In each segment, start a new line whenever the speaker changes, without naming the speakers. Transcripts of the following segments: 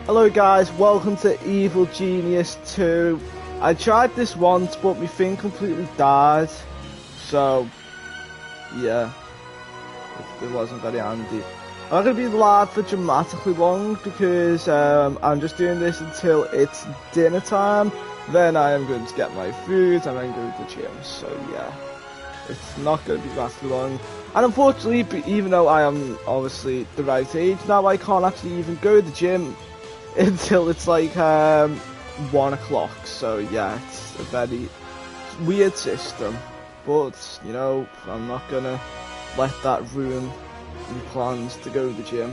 Hello guys, welcome to Evil Genius 2. I tried this once, but my thing completely died. So, yeah, it wasn't very handy. I'm not going to be live for dramatically long because I'm just doing this until it's dinner time. Then I am going to get my food and then go to the gym. So yeah, it's not going to be dramatically long. And unfortunately, even though I am obviously the right age now, I can't actually even go to the gym until it's like 1 o'clock. So yeah, it's a very weird system, but you know, I'm not gonna let that ruin my plans to go to the gym.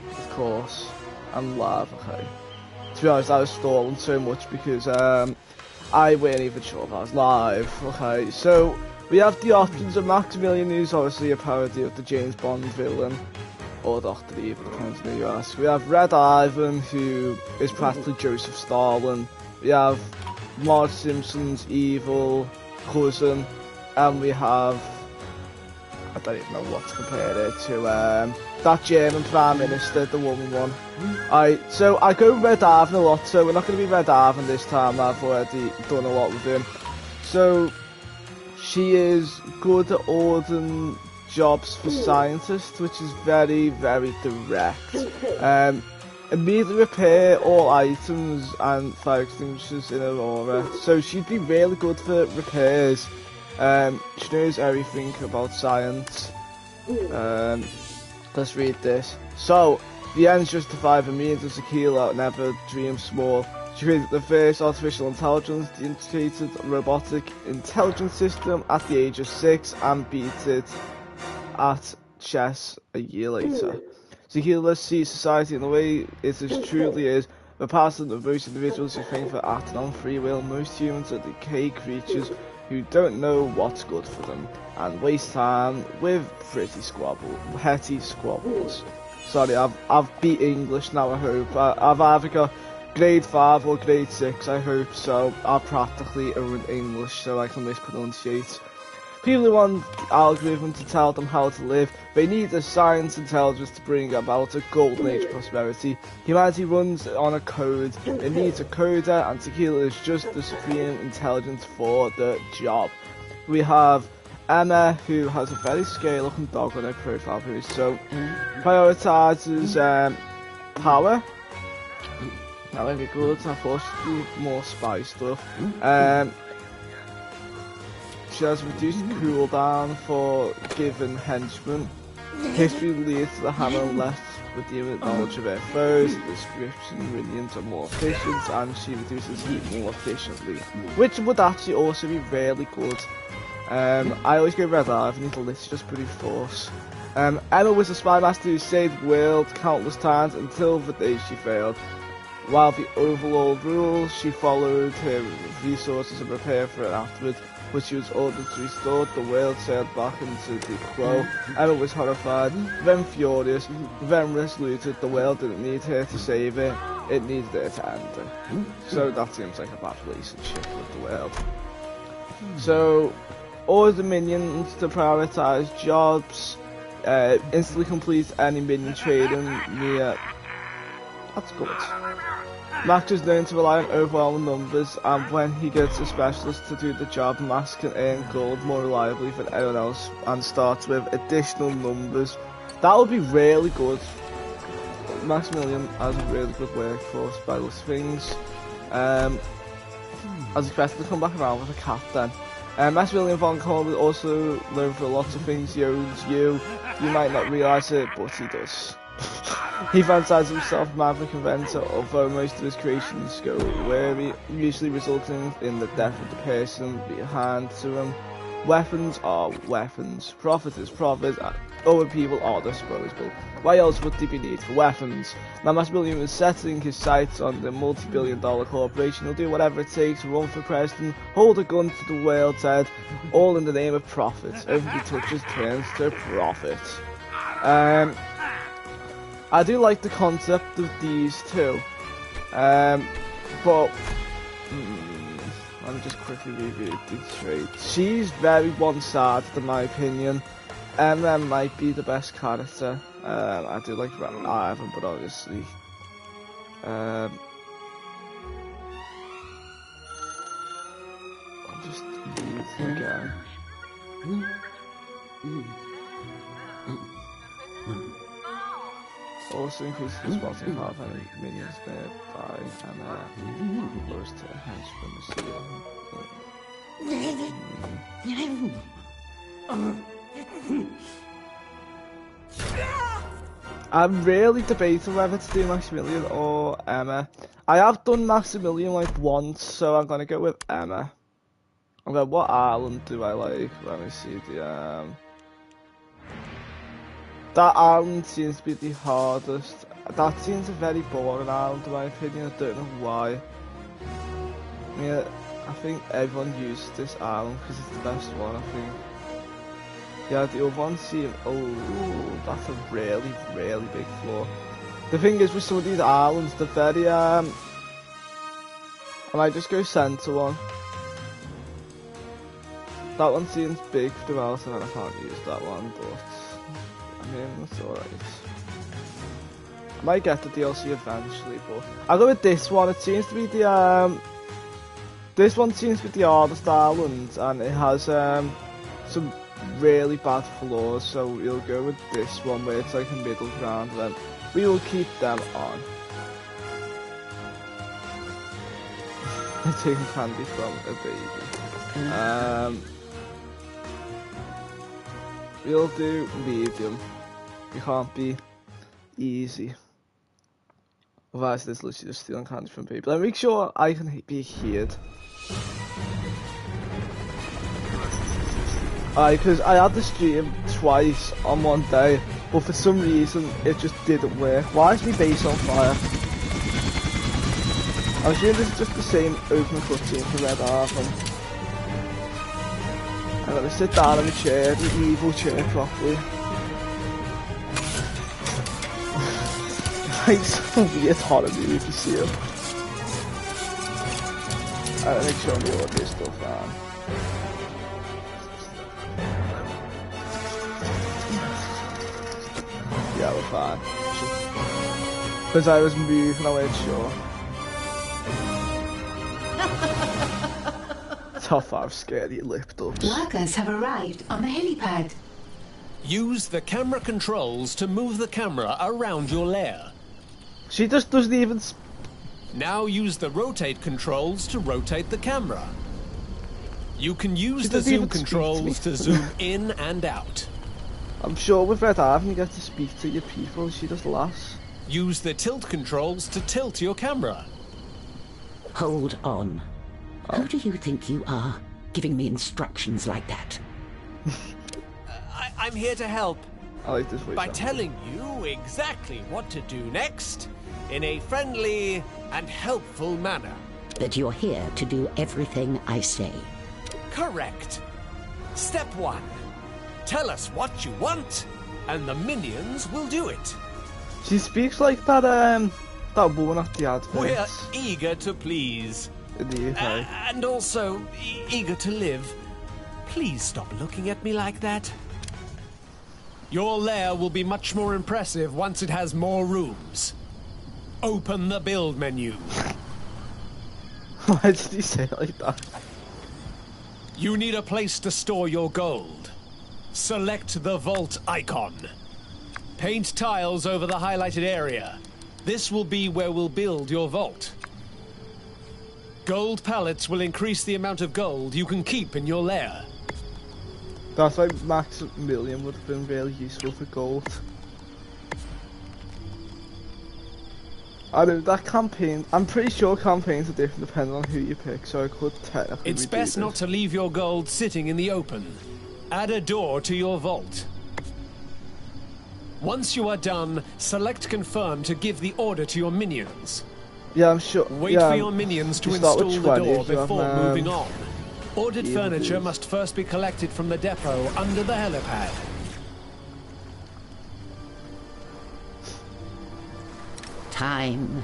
Of course, I'm live. Okay, to be honest, I was stalling so much because I weren't even sure if I was live. Okay, so we have the options of Maximilian, who's obviously a parody of the James Bond villain, or Dr. Evil, depends on who you ask. We have Red Ivan, who is practically Joseph Stalin. We have Marge Simpson's evil cousin, and we have, I don't even know what to compare it to, that German Prime Minister, the woman one. So I go Red Ivan a lot, so we're not going to be Red Ivan this time. I've already done a lot with him. So she is good at ordering jobs for scientists, which is very, very direct. Immediately repair all items and fire extinguishers in Aurora. So she'd be really good for repairs. She knows everything about science. Let's read this. So, the ends justify the means of Zakila never dream small. She created the first artificial intelligence, the integrated robotic intelligence system at the age of 6 and beat it at chess a year later. Zakila sees society in the way it truly is, the pattern of most individuals who think for acting on free will. Most humans are decayed creatures who don't know what's good for them and waste time with petty squabbles. Sorry, I've beat English now, I hope. I've either got grade 5 or grade 6, I hope, so I've practically owned English so I can mispronunciate. People who want the algorithm to tell them how to live, they need a science intelligence to bring about a golden age of prosperity. Humanity runs on a code, it needs a coder, and Tequila is just the supreme intelligence for the job. We have Emma, who has a very scary looking dog on her profile page, so prioritises power. That would be good. I thought she'd do more spy stuff. She has reduced cooldown for given henchmen. History leads to the hammer left with the knowledge of her foes. The description minions are more efficient, and she reduces heat more efficiently, which would actually also be really good. I always go Red Ivan, the list just brute force. Emma was a spy master who saved the world countless times until the day she failed. While the overall rules, she followed her resources and prepared for it afterwards. When she was ordered to restore, the world sailed back into the quo. Emma was horrified, then furious, then resolute. The world didn't need her to save it, it needed her to end it. So that seems like a bad relationship with the world. So, order the minions to prioritise jobs, instantly complete any minion trading near. That's good. Max is known to rely on overwhelming numbers, and when he gets a specialist to do the job, Max can earn gold more reliably than anyone else and starts with additional numbers. That would be really good. Maximilian has a really good workforce by those things. I was expected to come back around with a cat then. Maximilian von Kohl is also known for lots of things he owes you. You might not realise it, but he does. He fancies himself maverick inventor, although most of his creations go wary, usually resulting in the death of the person behind to him. Weapons are weapons, profit is profit, and other people are disposable. Why else would they be needed for weapons? Now Maximilian is setting his sights on the multi-billion-dollar corporation. He'll do whatever it takes to run for president, hold a gun to the world's head, all in the name of profit. Everything he touches turns to profit. I do like the concept of these two, but let me just quickly review the traits. She's very one-sided in my opinion. Emma might be the best character. I do like Red Ivan, but obviously I'll just leave again. Also increases the spotting power of any minions nearby and lowers to henchman I'm really debating whether to do Maximilian or Emma. I have done Maximilian like once, so I'm gonna go with Emma. I'm going, what island do I like? Let me see the that island seems to be the hardest. That seems a very boring island in my opinion, I don't know why. Yeah, I think everyone uses this island because it's the best one, I think. Yeah, the other ones seem, oh, that's a really, really big flaw. The thing is with some of these islands, they're very, I might just go centre one. That one seems big for the mouse and I can't use that one, but I mean, that's alright. I might get the DLC eventually, but I'll go with this one. It seems to be the, this one seems to be the hardest island, and it has, some really bad flaws, so we'll go with this one where it's like a middle ground, and then we will keep them on. Taking candy from a baby. We'll do medium. You can't be easy. Otherwise, there's literally just stealing candy from people. And make sure I can be healed. Because I had the stream twice on one day, but for some reason it just didn't work. Why is my base on fire? I'm assuming this is just the same open cutscene for Red Arkham. I'm gonna sit down in the chair, the evil chair properly. It's a weird horror movie if you see him. I'll make sure the audio is still fine. Yeah, we're fine. Because I was moving, I wasn't sure. That's how far scared you lipped up.
Workers have arrived on the helipad.
Use the camera controls to move the camera around your lair.
She just doesn't even...
Now use the rotate controls to rotate the camera. You can use the zoom controls to zoom in and out.
I'm sure with Red Arkham you get to speak to your people, she just laughs.
Use the tilt controls to tilt your camera.
Hold on. Who do you think you are, giving me instructions like that?
I'm here to help.
I like this voice.
By telling you exactly what to do next, in a friendly and helpful manner.
That you're here to do everything I say.
Correct. Step 1. Tell us what you want, and the minions will do it.
She speaks like that woman at the adverts.
We're eager to please.
In the UK.
And also, eager to live. Please stop looking at me like that. Your lair will be much more impressive once it has more rooms. Open the build menu.
Why did he say it like that?
You need a place to store your gold. Select the vault icon. Paint tiles over the highlighted area. This will be where we'll build your vault. Gold pallets will increase the amount of gold you can keep in your lair.
That's why Maximilian would have been really useful for gold. I know that campaign, I'm pretty sure campaigns are different depending on who you pick, so I could technically
It's best not to leave your gold sitting in the open. Add a door to your vault. Once you are done, select confirm to give the order to your minions.
Yeah, I'm sure.
Wait for your minions to install the door before moving on. Ordered furniture must first be collected from the depot under the helipad.
Time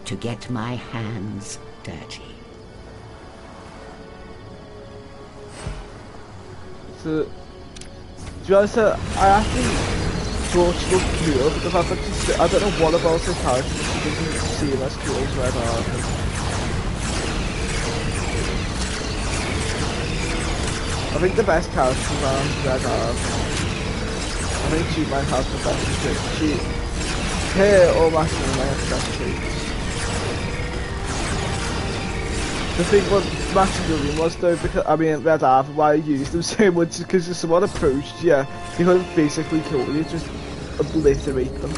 to get my hands dirty.
So, to be honest, I actually thought she looked cool, but the fact that she's, I don't know what about her character, but she doesn't seem as cool as Red Arthur. I think the best characters are Red Arthur. I think she might have the best script. Her or Master might have the best traits. The thing what Maximilian was though, because I mean Red Arthur, why I used him so much is because if someone approached you, he could basically kill you, just obliterate them.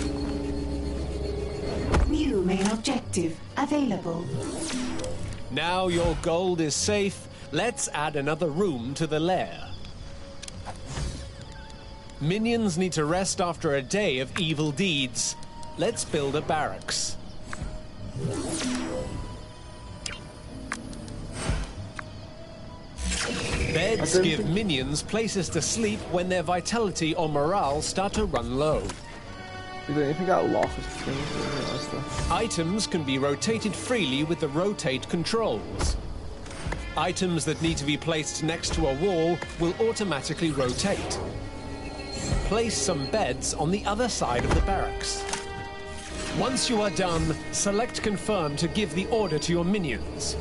New main objective available.
Now your gold is safe, let's add another room to the lair. Minions need to rest after a day of evil deeds. Let's build a barracks. Beds give minions places to sleep when their vitality or morale start to run low.
We don't even got lockers. Things.
Items can be rotated freely with the rotate controls. Items that need to be placed next to a wall will automatically rotate. Place some beds on the other side of the barracks. Once you are done, select confirm to give the order to your minions.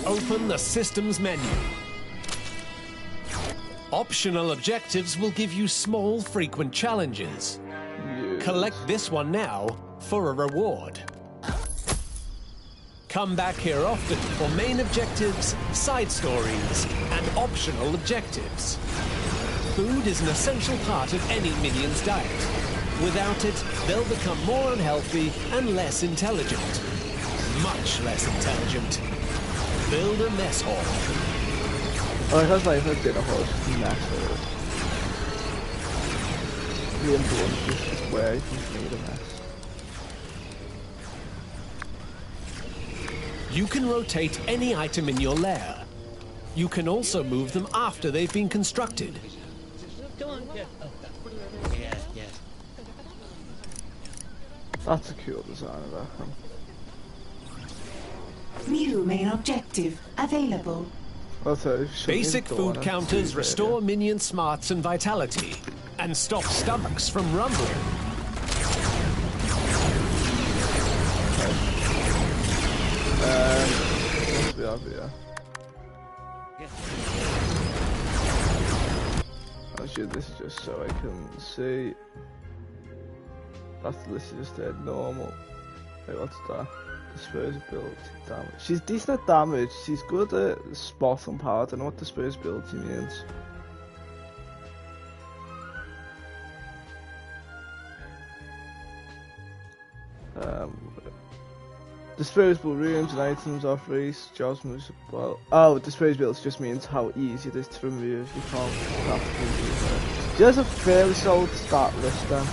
Open the systems menu. Optional objectives will give you small, frequent challenges.
Yes.
Collect this one now for a reward. Come back here often for main objectives, side stories, and optional objectives. Food is an essential part of any minion's diet. Without it, they'll become more unhealthy and less intelligent. Much less intelligent. Build a mess hall.
Oh, I was like, if I did a whole mess hall. The influence is where you can made a mess.
You can rotate any item in your lair. You can also move them after they've been constructed.
That's a cool design of that one.
New main objective available.
Also,
Basic food counters restore minion smarts and vitality, and stop stomachs from rumbling.
What do we have here? Actually, this is just so I can see. This is just dead normal. Wait, what's that? Disposability damage. She's decent at damage, she's good at spot and power. I don't know what disposability means. Disposable rooms and items are free, jobs moves well. Oh, disposability just means how easy it is to remove. You can't have to remove it. She has a fairly solid stat list then.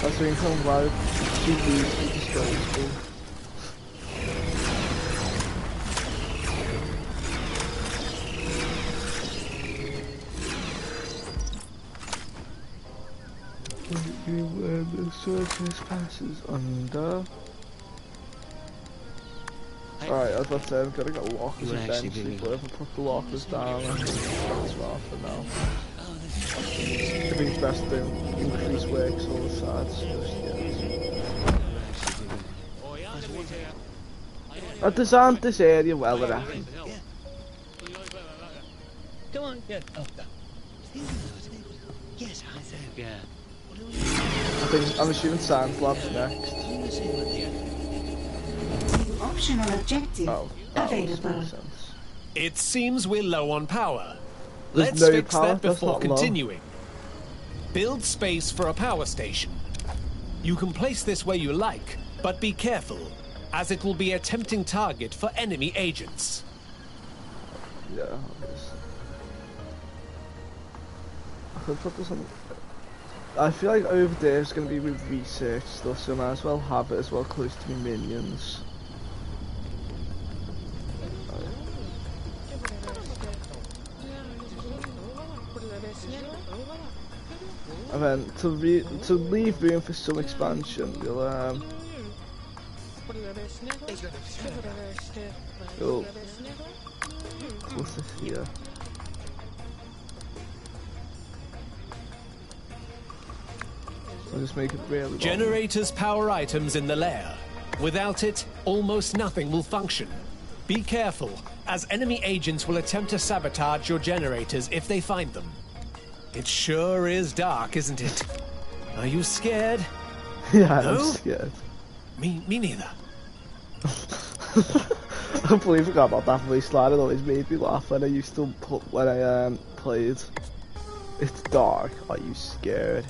That's the income value. She is disposable. Where the surface passes under. Alright, I was about to say I've got to get lockers eventually, but if I put the lockers down, I think that's well for now. I think it's best to increase works all the sides just yet. I designed this area well, I reckon.
Come on, yeah. Oh, yes, I think, yeah.
I'm assuming Science Lab's next.
Optional objective available.
It seems we're low on power.
There's
Let's
no
fix
power?
that
That's
before
not low.
continuing. Build space for a power station. You can place this where you like, but be careful, as it will be a tempting target for enemy agents.
Yeah, obviously. I could put this on. I feel like over there is going to be with research stuff, so I might as well have it as well close to me minions. And then to leave room for some expansion, we'll Oh. What's this here? I'll just make it really long.
Generators power items in the lair. Without it, almost nothing will function. Be careful, as enemy agents will attempt to sabotage your generators if they find them. It sure is dark, isn't it? Are you scared?
Yeah,
No?
I'm scared.
Me neither.
I completely forgot about that voice line. It always made me laugh when I used to played. It's dark. Are you scared?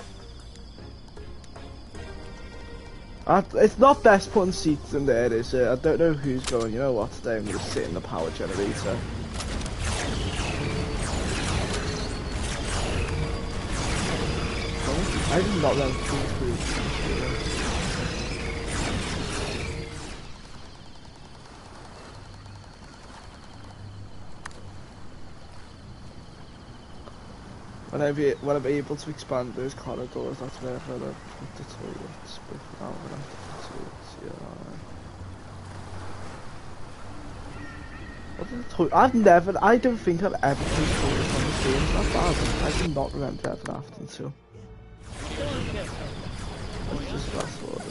It's not best putting seats in there, is it? I don't know who's going. You know what? Today I'm going to sit in the power generator. I did not run through. When I'm able to expand those corridors, that's where I'm gonna put the toilets. But now I'm gonna have to put the toilets here, aren't I? I don't think I've ever put toilets on this game. It's not bad. I do not remember ever having to. Let's just fast forward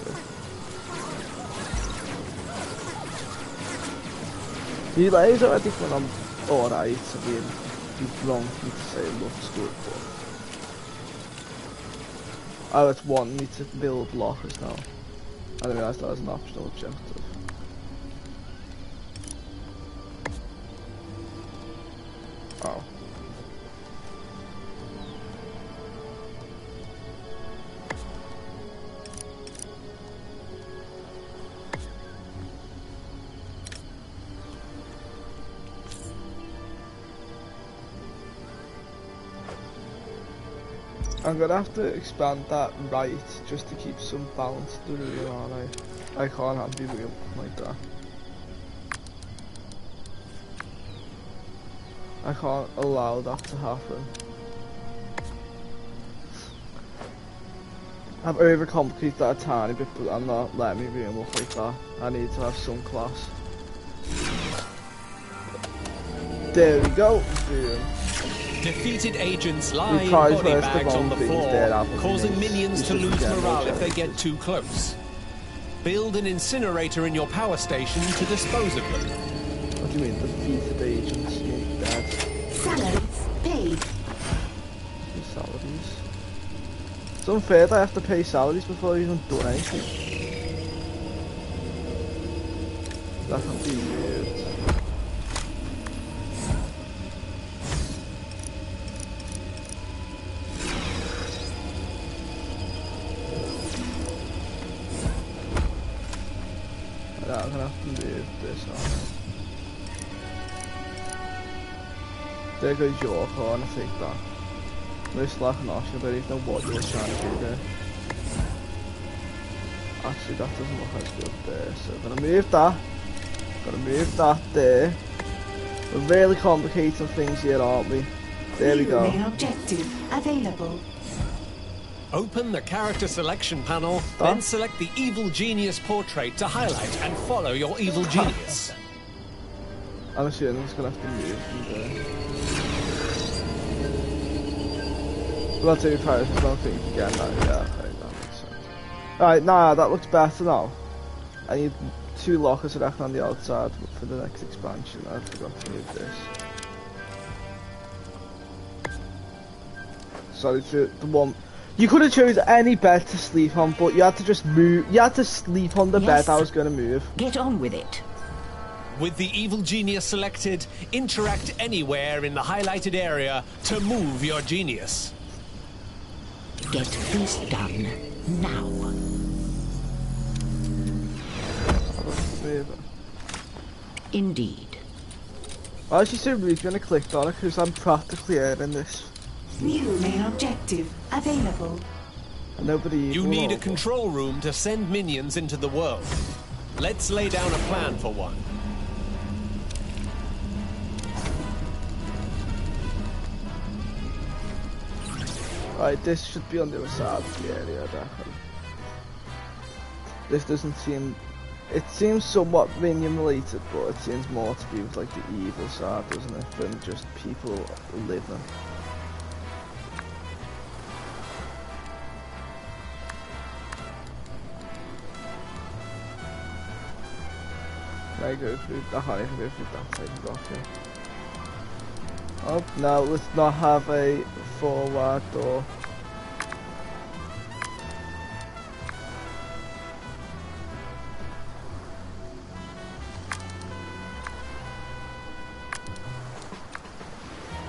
it. You guys already when I'm alright, I mean, it's wrong for me to say it looks good, but... Oh, it's wanting me to build lockers now. I didn't realise that was an optional objective. Oh. I'm gonna have to expand that right just to keep some balance to the room, aren't I? I can't have the room like that. I can't allow that to happen. I've overcomplicated that a tiny bit, but I'm not letting my room look like that. I need to have some class. There we go. Boom.
Defeated agents lie in body bags on the floor, causing minions to lose morale if they get too close. Build an incinerator in your power station to dispose of them.
What do you mean, defeated agents? You mean dead?
Salaries paid.
Salaries? It's unfair that I have to pay salaries before I've even done anything. That can be weird. I'm gonna have to move this on. There goes your car, and I take that. No slack and off, I don't even know what you were trying to do there. Actually, that doesn't look as good there, so I'm gonna move that. Gonna move that there. We're really complicating things here, aren't we? There we go.
Main objective available.
Open the character selection panel, then select the Evil Genius portrait to highlight and follow your Evil Genius.
I'm assuming it's gonna have to move from there. Well, I'll tell you first, I don't think again. Yeah, okay, that makes sense. Alright, nah, that looks better now. I need 2 lockers I reckon on the outside for the next expansion. I forgot to move this. Sorry for the one. You could have chose any bed to sleep on, but you had to just move. You had to sleep on the bed I was going to move.
Get on with it.
With the Evil Genius selected, interact anywhere in the highlighted area to move your genius.
Get this done now. Indeed.
I was just so rude when I clicked on it because I'm practically earning this.
New main objective available.
Nobody.
You need a control room to send minions into the world. Let's lay down a plan for one.
Right, this should be on the other side of the area, definitely. This doesn't seem It seems somewhat minion related, but it seems more to be with like the evil side, doesn't it, than just people living. I go through the high, go through that side of rocket. Oh, no, let's not have a forward door.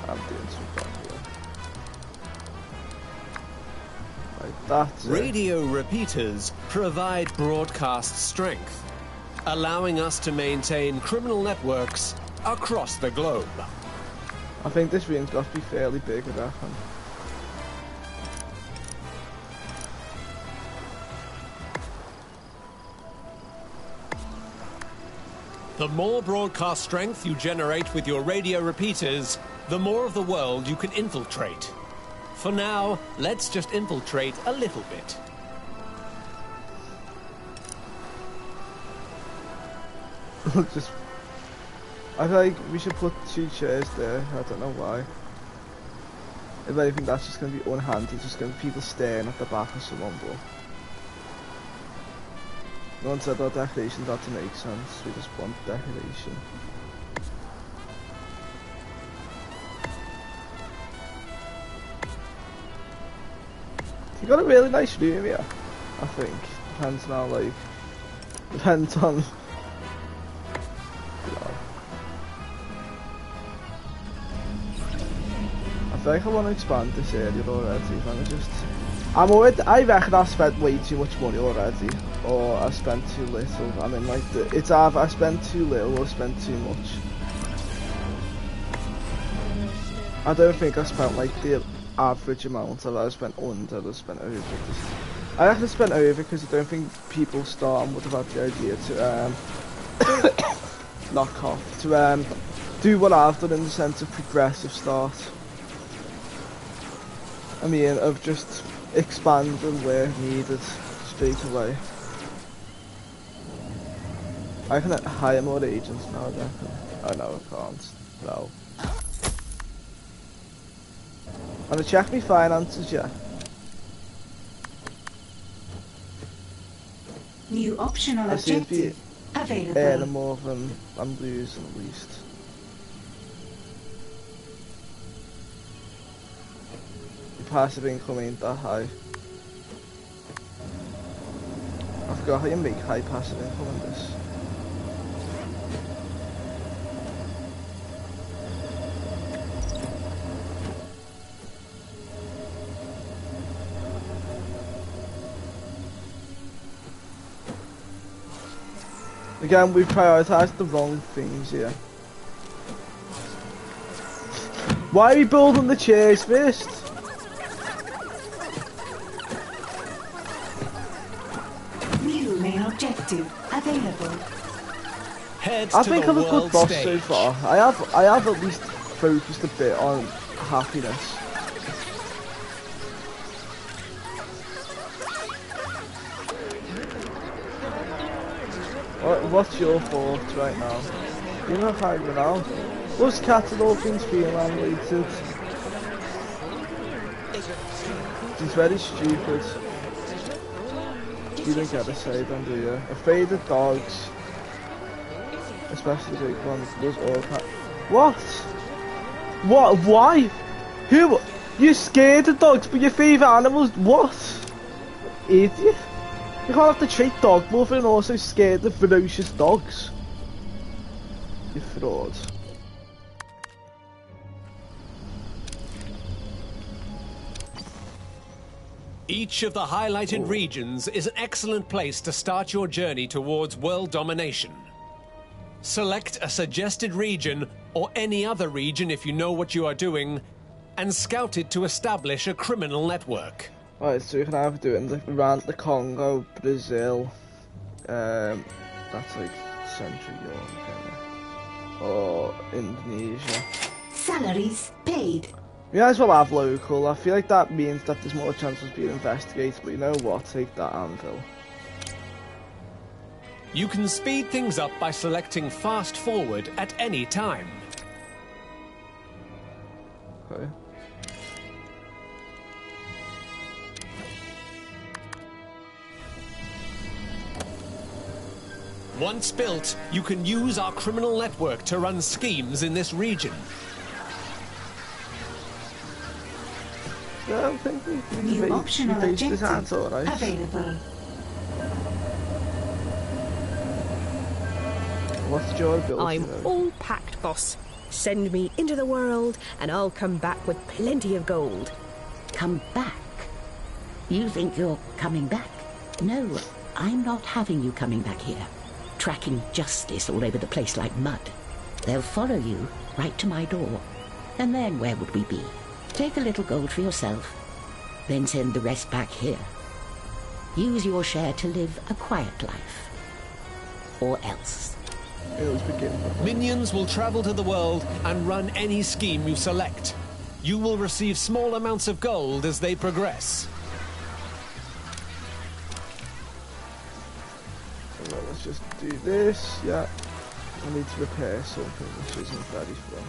I'm doing some fun here. Like that's it.
Radio repeaters provide broadcast strength, allowing us to maintain criminal networks across the globe.
I think this room's got to be fairly big, I reckon.
The more broadcast strength you generate with your radio repeaters, the more of the world you can infiltrate. For now, let's just infiltrate a little bit.
Just, I feel like we should put 2 chairs there. I don't know why. If anything, that's just going to be unhandy. It's just going to be people staring at the back of someone. But no one said our decorations had to make sense. We just want decoration. You got a really nice room here, I think. Depends now, like, depends on, you know. I feel like I want to expand this area already. Let me just, I reckon I've spent way too much money already, or I spent too little. I mean, like, it's either I spent too little or spent too much. I don't think I spent like the average amount of I spent under, I spent over. I reckon I spent over because I don't think people starting would have had the idea to knock off, to do what I've done in the sense of progressive start. I mean, of just expanding where needed straight away. I can hire more agents now, I reckon. Oh no, I can't. No. I'm gonna check my finances, yeah.
New optional
I seem to be
objective available.
earning more than I'm losing at least. The passive income ain't that high. I forgot how you make high passive income in this. Again, we prioritised the wrong things here. Why are we building the chairs first?
New main objective available.
Head
I
to
think
the
I'm a good
world
boss
stage.
so far. I have at least focused a bit on happiness. What's your thoughts right now? You're not hanging out. Us cats and all things being related. It's very stupid. You don't get to say them, do you? Afraid of dogs. Especially big ones. Those all cat. What? What? Why? Who? You're scared of dogs, but your favourite animals? What? Idiot. You can't have to treat dog mother and also scared of ferocious dogs. You fraud.
Each of the highlighted regions is an excellent place to start your journey towards world domination. Select a suggested region, or any other region if you know what you are doing, and scout it to establish a criminal network.
Right, so you can either do it in around the Congo, Brazil, that's like Central Europe, kind of, or Indonesia.
Salaries paid.
We might as well have local. I feel like that means that there's more chances of being investigated, but you know what? Take that anvil.
You can speed things up by selecting fast forward at any time.
Okay.
Once built, you can use our criminal network to run schemes in this region.
Yeah, I think
New optional
base
objective
design's alright.
available.
What's your ability?
I'm
then?
all packed, boss. Send me into the world, and I'll come back with plenty of gold.
Come back? You think you're coming back? No, I'm not having you coming back here. Tracking justice all over the place like mud. They'll follow you right to my door. And then where would we be? Take a little gold for yourself, then send the rest back here. Use your share to live a quiet life. Or else.
It was beginning.
Minions will travel to the world and run any scheme you select. You will receive small amounts of gold as they progress.
Well, let's just do this. Yeah. I need to repair something which isn't very fun.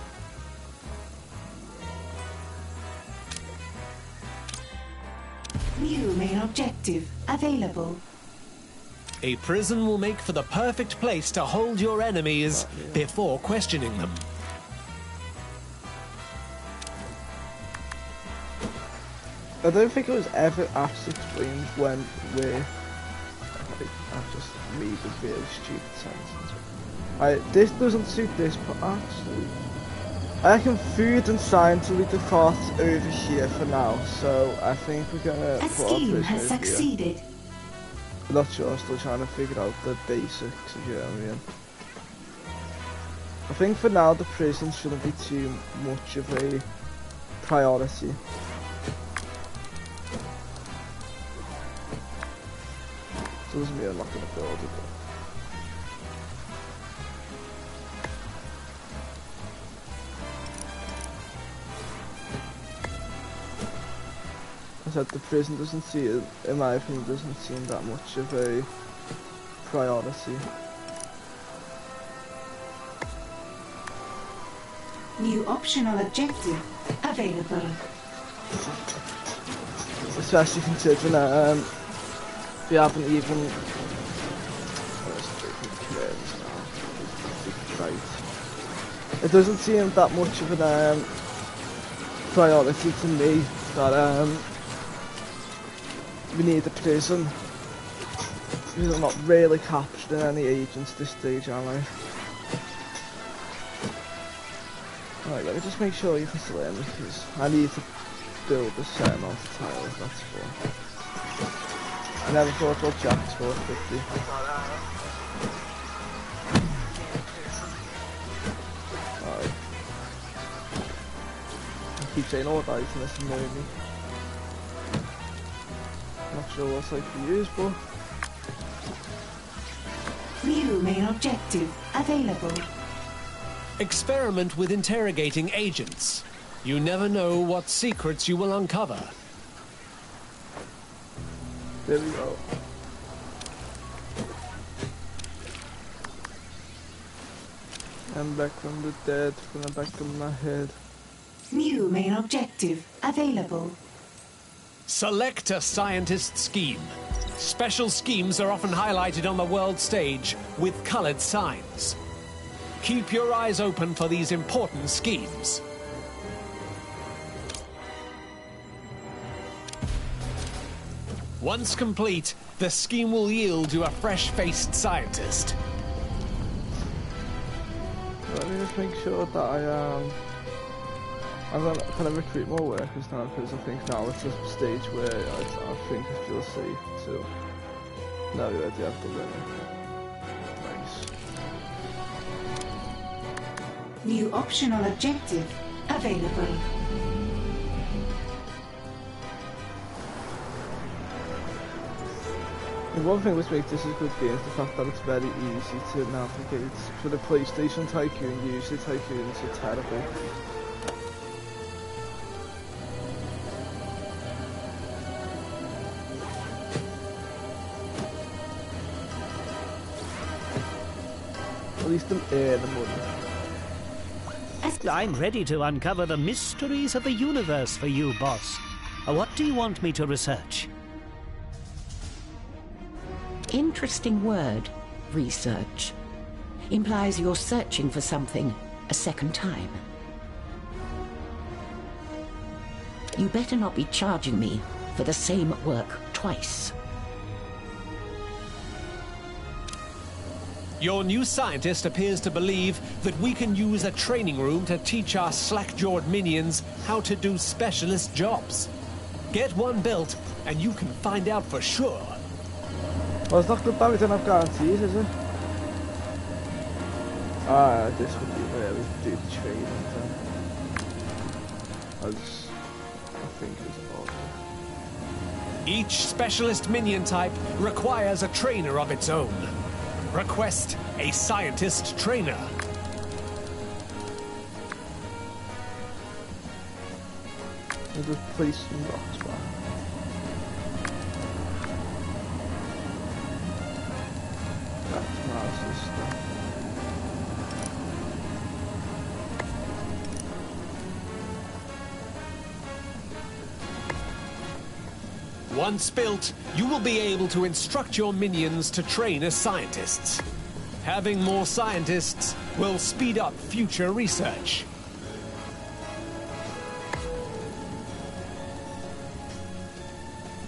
New main objective available.
A prison will make for the perfect place to hold your enemies before questioning them.
I don't think it was ever actually explained when where. I've just read a really stupid sentence. This doesn't suit this, but actually, I reckon food and science will be the thoughts over here for now. So I think we're gonna
A
put our
scheme has
prison over here.
succeeded.
I'm not sure. I'm still trying to figure out the basics of German. I think for now the prison shouldn't be too much of a priority. So doesn't mean I'm not going to build it. I said the prison doesn't see it, in my opinion, doesn't seem that much of a priority.
New optional objective available.
Especially considering we haven't even it doesn't seem that much of an priority to me that we need a prison. Because I'm not really capturing any agents this stage, am I? Alright, let me just make sure you can still hear me, because I need to build a certain amount of tiles, that's all. I never thought about Jack's 450. Alright. I keep saying all right and it's annoying me. Not sure what it's like for you, but...
New main objective available.
Experiment with interrogating agents. You never know what secrets you will uncover.
There we go. I'm back from the dead, from the back of my head.
New main objective available.
Select a scientist scheme. Special schemes are often highlighted on the world stage with colored signs. Keep your eyes open for these important schemes. Once complete, the scheme will yield you a fresh-faced scientist.
Let me just make sure that I'm gonna kind of recruit more workers now, because I think now it's a stage where I think I feel safe to. No, we already have the running. Nice.
New optional objective available.
And one thing which makes this a good game is the fact that it's very easy to navigate. For the PlayStation Tycoon, usually Tycoons are terrible. least them earn the money.
I'm ready to uncover the mysteries of the universe for you, boss. What do you want me to research?
Interesting word, research. Implies you're searching for something a second time. You better not be charging me for the same work twice.
Your new scientist appears to believe that we can use a training room to teach our slack-jawed minions how to do specialist jobs. Get one built, and you can find out for sure.
Well, it's not good that we don't have guarantees, is it? This would be where we do the training then. As I think it's odd.
Each specialist minion type requires a trainer of its own. Request a scientist trainer.
We'll just place some rocks back. That's Mars's stuff.
Once built, you will be able to instruct your minions to train as scientists. Having more scientists will speed up future research.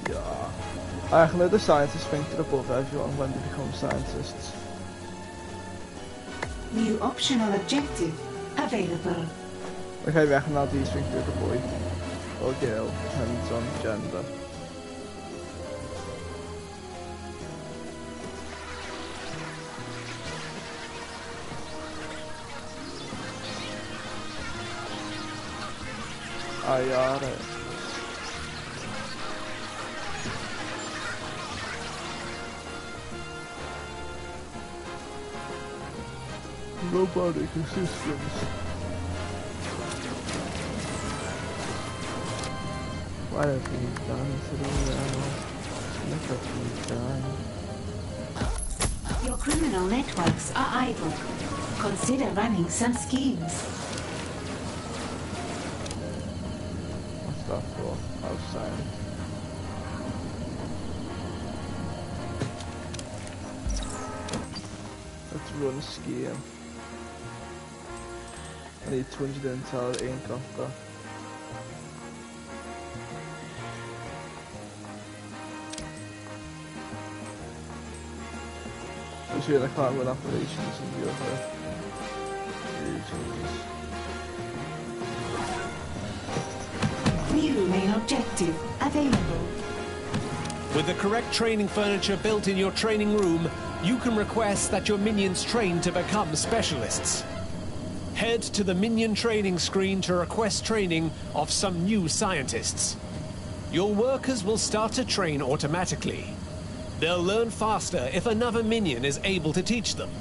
Yeah. I reckon that the scientists think they're above everyone when they become scientists.
New optional objective available.
Like I reckon now these think they're the boy or girl, depends on gender. I got it. Robotic assistance. What have you done today?
Your criminal networks are idle. Consider running some schemes.
What's that for? Outside. Let's run a scheme. I need 200 intel, ain't got that. I'm sure I can't run operations in the other regions.
New main objective available.
With the correct training furniture built in your training room, you can request that your minions train to become specialists. Head to the minion training screen to request training of some new scientists. Your workers will start to train automatically. They'll learn faster if another minion is able to teach them.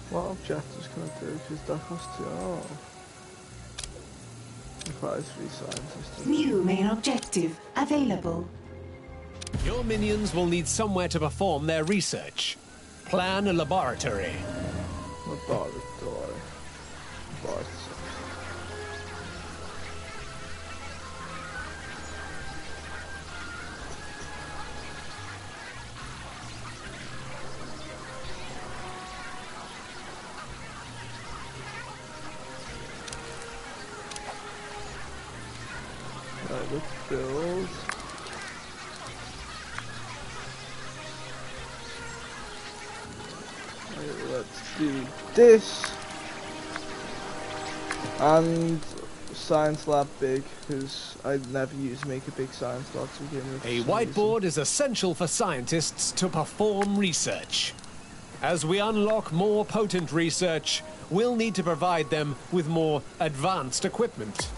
What objectives can I do? Because that has to. Oh. Requires 3 scientists.
New main objective available.
Your minions will need somewhere to perform their research. Plan a laboratory.
Laboratory. Right, let's build. Right, let's do this. And science lab big, because I never used to make a big science lab to begin with.
A whiteboard is essential for scientists to perform research. As we unlock more potent research, we'll need to provide them with more advanced equipment.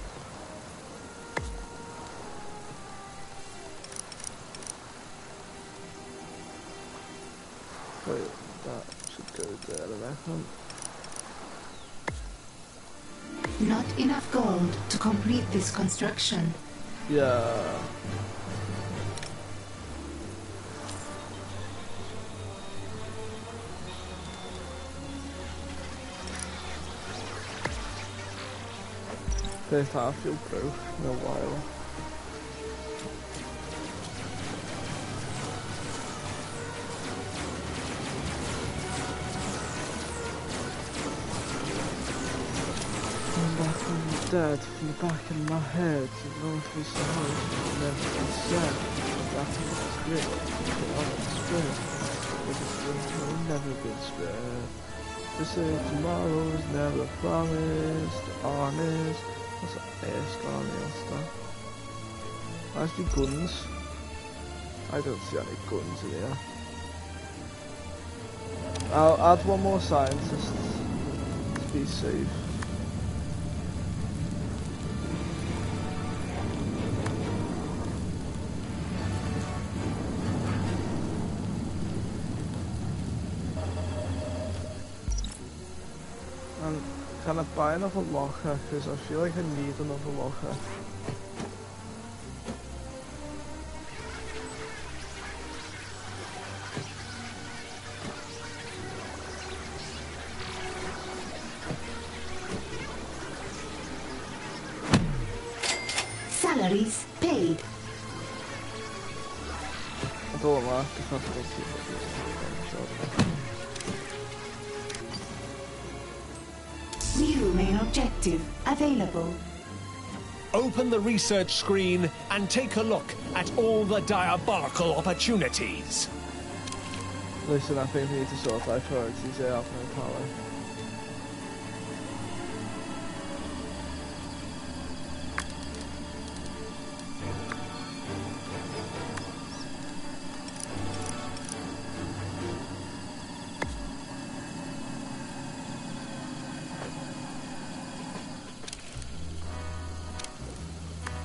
Wait, that should go there, I reckon.
Not enough gold to complete this construction.
Yeah. First half feel broke in a while. Dead from the back of my head, so long as we survive, never been said. That's a script, on the script. With a script will never been spared. They say tomorrow's never promised, honest. What's that ask on and stuff? Actually guns. I don't see any guns in here. I'll add one more scientist to be safe. And can I buy another locker? Because I feel like I need another locker.
Salaries paid.
I don't like the fact that people do it.
New main objective available.
Open the research screen and take a look at all the diabolical opportunities.
Listen, I think we need to sort our priorities out of my power.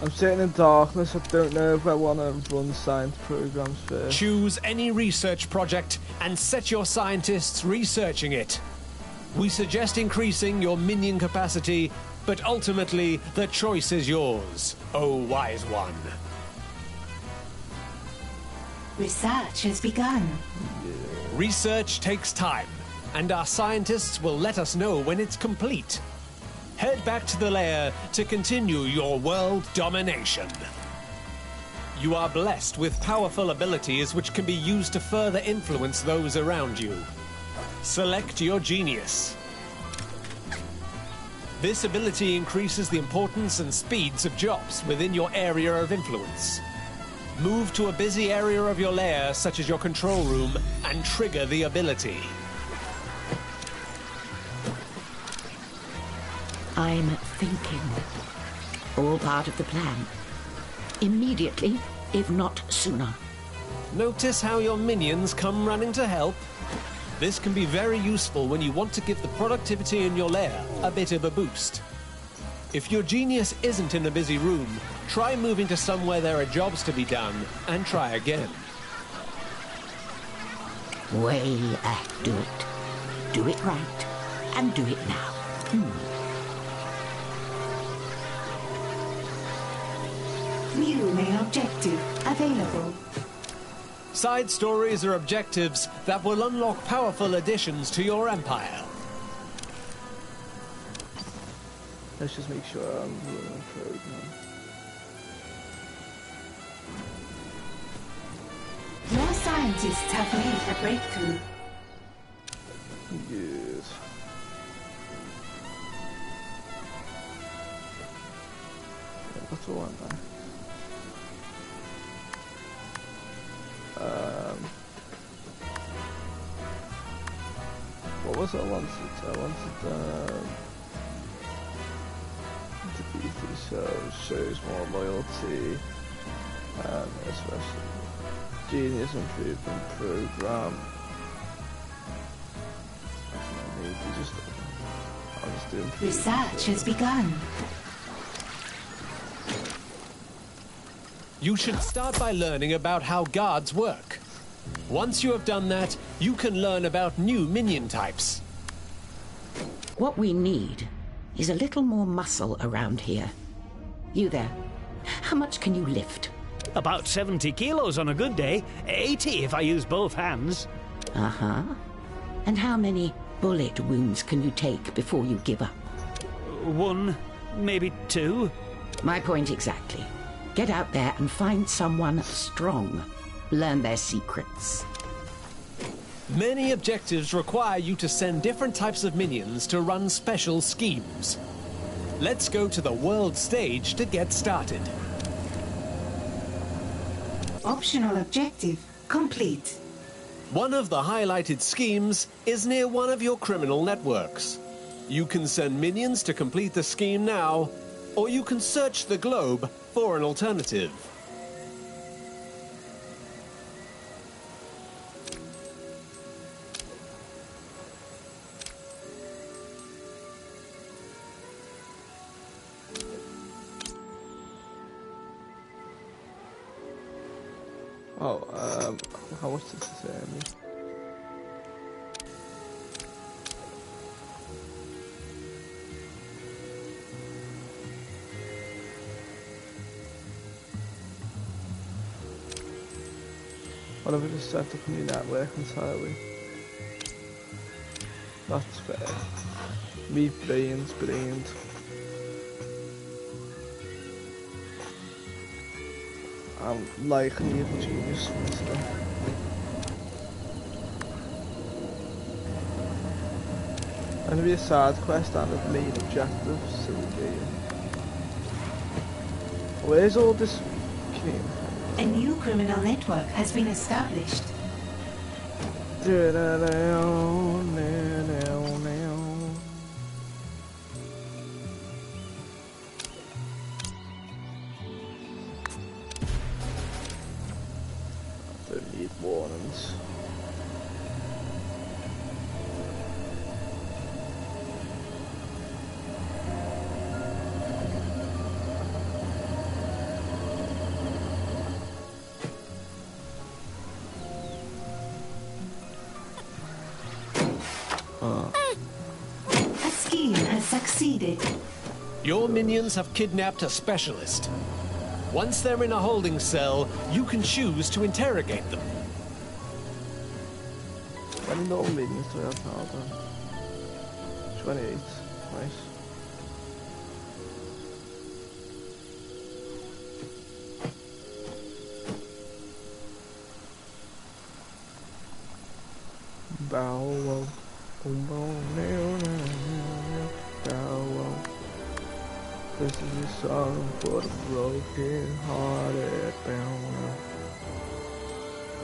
I'm sitting in darkness, I don't know if I want to run science programs first.
Choose any research project and set your scientists researching it. We suggest increasing your minion capacity, but ultimately the choice is yours, O wise one.
Research has begun.
Research takes time, and our scientists will let us know when it's complete. Head back to the lair to continue your world domination. You are blessed with powerful abilities which can be used to further influence those around you. Select your genius. This ability increases the importance and speeds of jobs within your area of influence. Move to a busy area of your lair, such as your control room, and trigger the ability.
I'm thinking. All part of the plan. Immediately, if not sooner.
Notice how your minions come running to help? This can be very useful when you want to give the productivity in your lair a bit of a boost. If your genius isn't in a busy room, try moving to somewhere there are jobs to be done, and try again.
Way back, do it. Do it right, and do it now.
New main objective available.
Side stories are objectives that will unlock powerful additions to your empire.
Let's just make sure I'm running a program.
Your scientists have made a breakthrough.
Good. What's the one there? What was I wanted? I wanted to be so shows more loyalty and especially genius improvement program. Maybe just I'll just do
Research has begun.
You should start by learning about how guards work. Once you have done that, you can learn about new minion types.
What we need is a little more muscle around here. You there. How much can you lift?
About 70 kilos on a good day. 80 if I use both hands.
Uh-huh. And how many bullet wounds can you take before you give up?
1, maybe 2.
My point exactly. Get out there and find someone strong. Learn their secrets.
Many objectives require you to send different types of minions to run special schemes. Let's go to the world stage to get started.
Optional objective complete.
One of the highlighted schemes is near one of your criminal networks. You can send minions to complete the scheme now, or you can search the globe for an alternative.
Oh, how much does this say? What if we just set up a new network entirely? That's fair. Me brains. I'm like an evil genius, honestly. And it'll be a side quest and a main objective, silly game. Where's all this came?
A new criminal network has been established.
Don't need warnings.
A scheme has succeeded.
Your minions have kidnapped a specialist. Once they're in a holding cell, you can choose to interrogate them.
How many normal minions do I have now then? 28. Nice. Bow wow. Boom boom nail nail. Bow wow. This is a song for the broken hearted. Bow wow.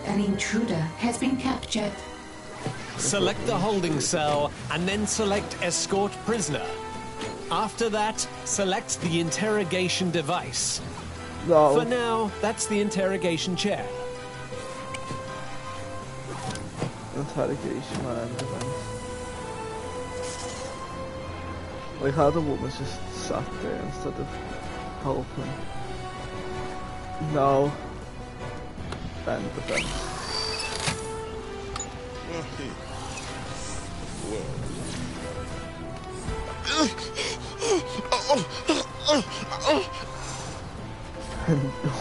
An intruder has been captured.
Select the holding cell and then select escort prisoner. After that, select the interrogation device.
No.
For now, that's the interrogation chair.
Interrogation and event. Like how the woman's just sat there instead of helping. No. Bend the fence.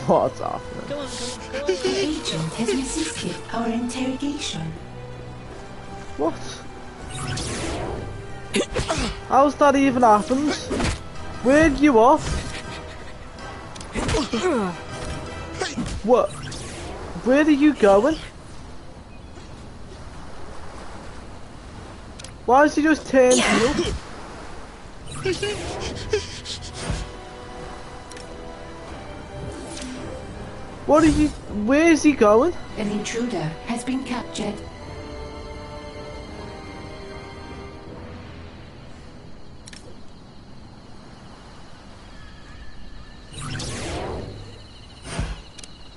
What's happening?
The agent has resisted our interrogation.
What? How's that even happened? Where'd you off? What? Where are you going? Why is he just turned heel? What are you? Where is he going?
An intruder has been captured.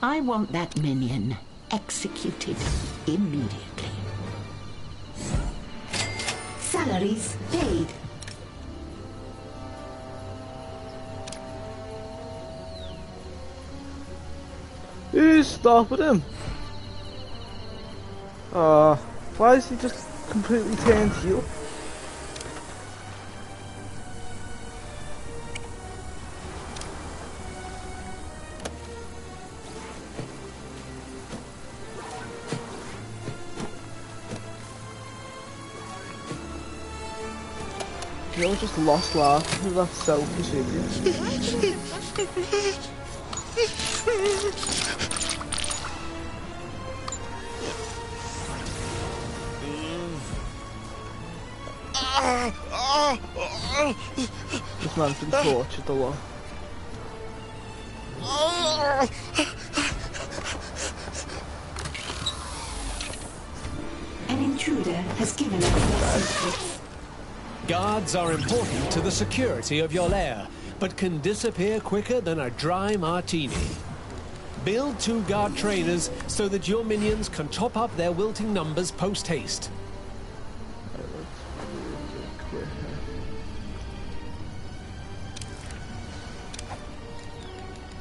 I want that minion executed immediately.
Salaries paid.
Who's stopping him? Why is he just completely turned heel? You're just lost life with that selfish idiot. This man's been tortured a lot.
An intruder has given us their secrets.
Guards are important to the security of your lair, but can disappear quicker than a dry martini. Build 2 guard trainers so that your minions can top up their wilting numbers post-haste.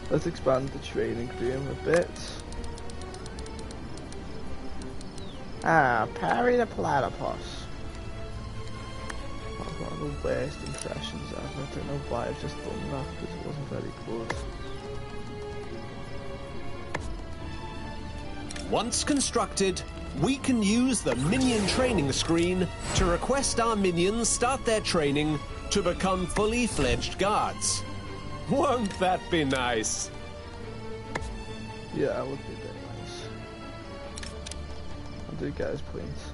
Let's expand the training room a bit. Parry the platypus. That's one of the worst impressions ever. I don't know why I've just done that because it wasn't very good.
Once constructed, we can use the minion training screen to request our minions start their training to become fully fledged guards. Won't that be nice?
Yeah, that would be very nice. I do get his points.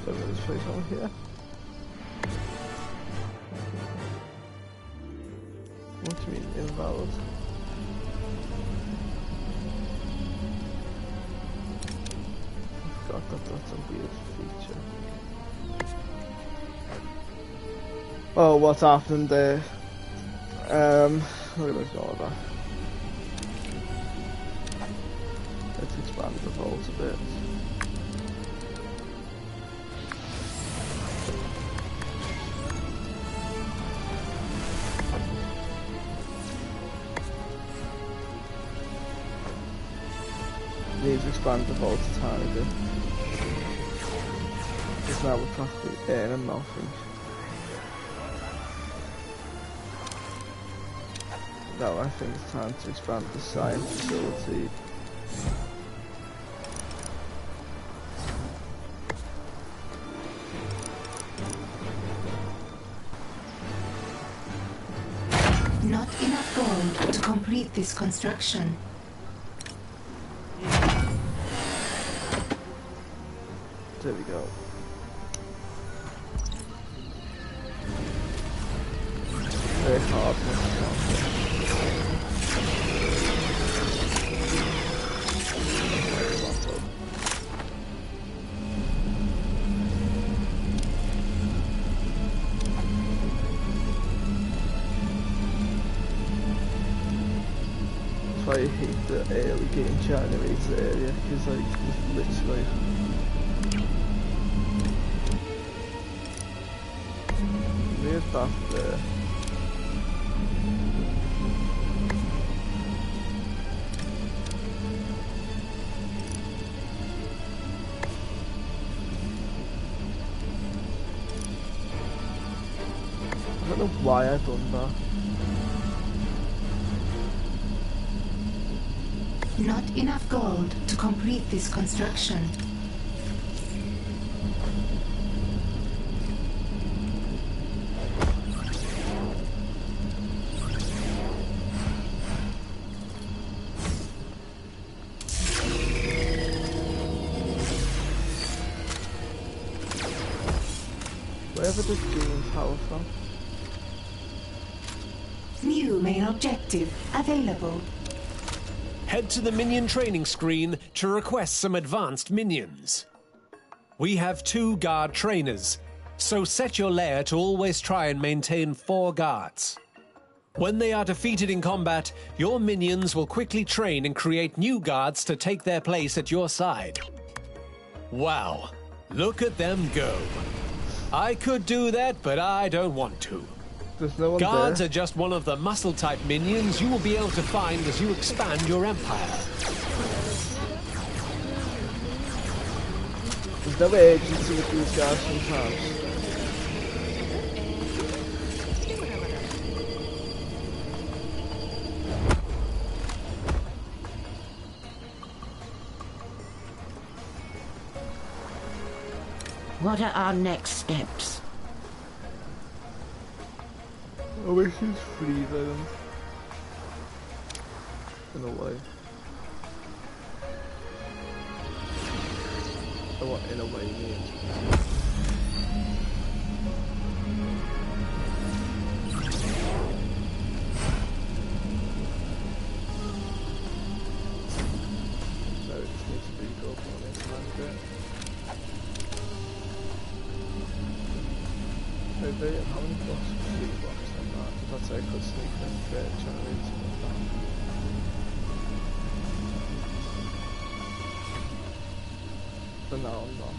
This place over here. What do you mean invalid? I forgot that that's a weird feature. Oh, what's happened there? We're gonna ignore that. Let's expand the vault a bit. Needs to expand the vault a tiny bit. Because now we're practically earning nothing. No, I think it's time to expand the science facility.
Not enough gold to complete this construction.
There we go. Very hard. That's why I hate the early game generator area, because like it's literally weird stuff there. I don't know why I've done that.
Not enough gold to complete this construction.
Wherever the green power from.
New main objective available.
Head to the minion training screen to request some advanced minions. We have 2 guard trainers, so set your lair to always try and maintain 4 guards. When they are defeated in combat, your minions will quickly train and create new guards to take their place at your side. Wow, look at them go. I could do that, but I don't want to.
There's no one
Guards
there.
are just one of the muscle-type minions you will be able to find as you expand your empire.
There's no urgency with these guys sometimes.
What are our next steps?
I wish it was free then. In a way. What in a way means. So it just needs to be built on this land bit. Maybe how many blocks? 3 blocks like that. That's how I could sneak in fit generating like that. But now I'm not.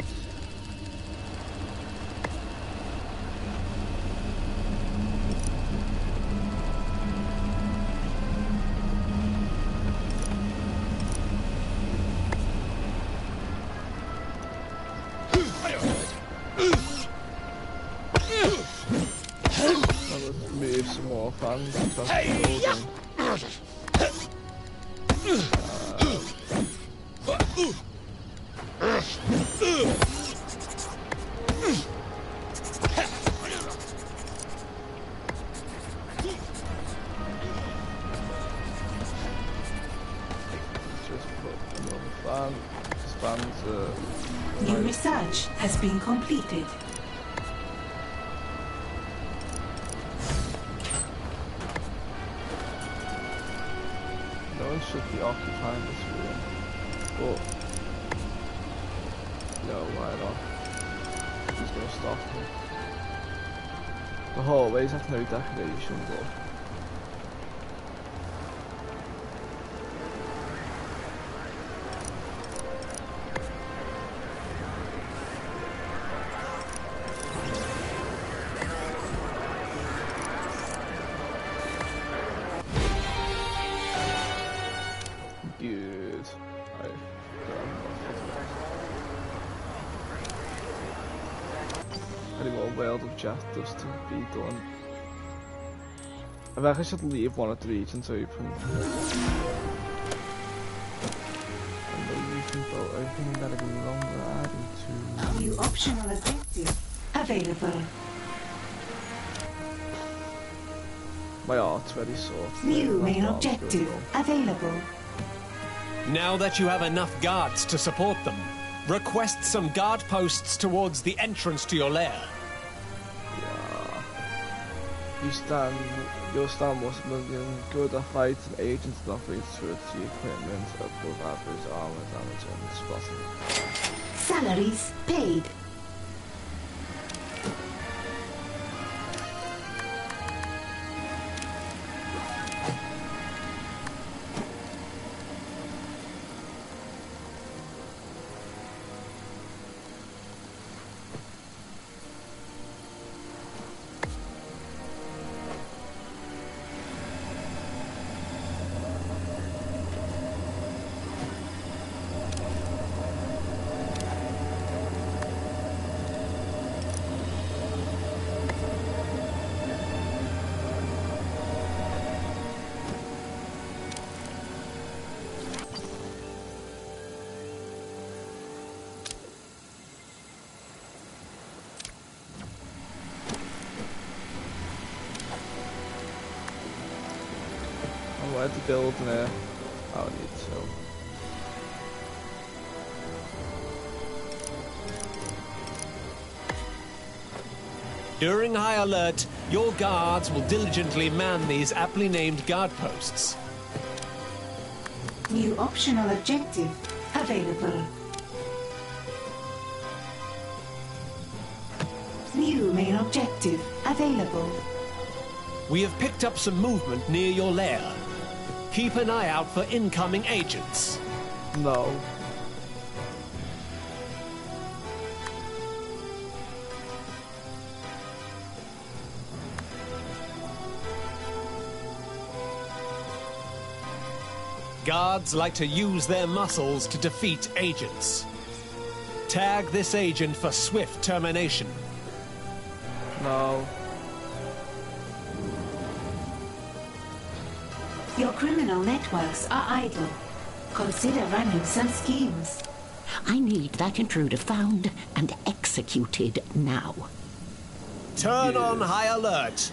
Let's move some more fans across the building. Just put another fan. This fan's
New research has been completed.
no one should be occupying this room. But no, why not? Who's gonna stop me? The hallways have no decoration, but good. Any more world objectives to be done? I think I should leave one of the regions open. And then you can build everything that I can longer add into.
New optional objective available.
My art's ready sorted.
New main objective available.
Now that you have enough guards to support them, request some guard posts towards the entrance to your lair.
Yeah. You'll stand most million good at fighting agents and operates through its equipment above average armor damage and spotting.
Salaries paid.
Where to build there? I don't need to.
During high alert, your guards will diligently man these aptly named guard posts.
New optional objective available. New main objective available.
We have picked up some movement near your lair. Keep an eye out for incoming agents.
No.
Guards like to use their muscles to defeat agents. Tag this agent for swift termination.
No.
Your criminal networks are idle. Consider running some schemes.
I need that intruder found and executed now.
Turn on high alert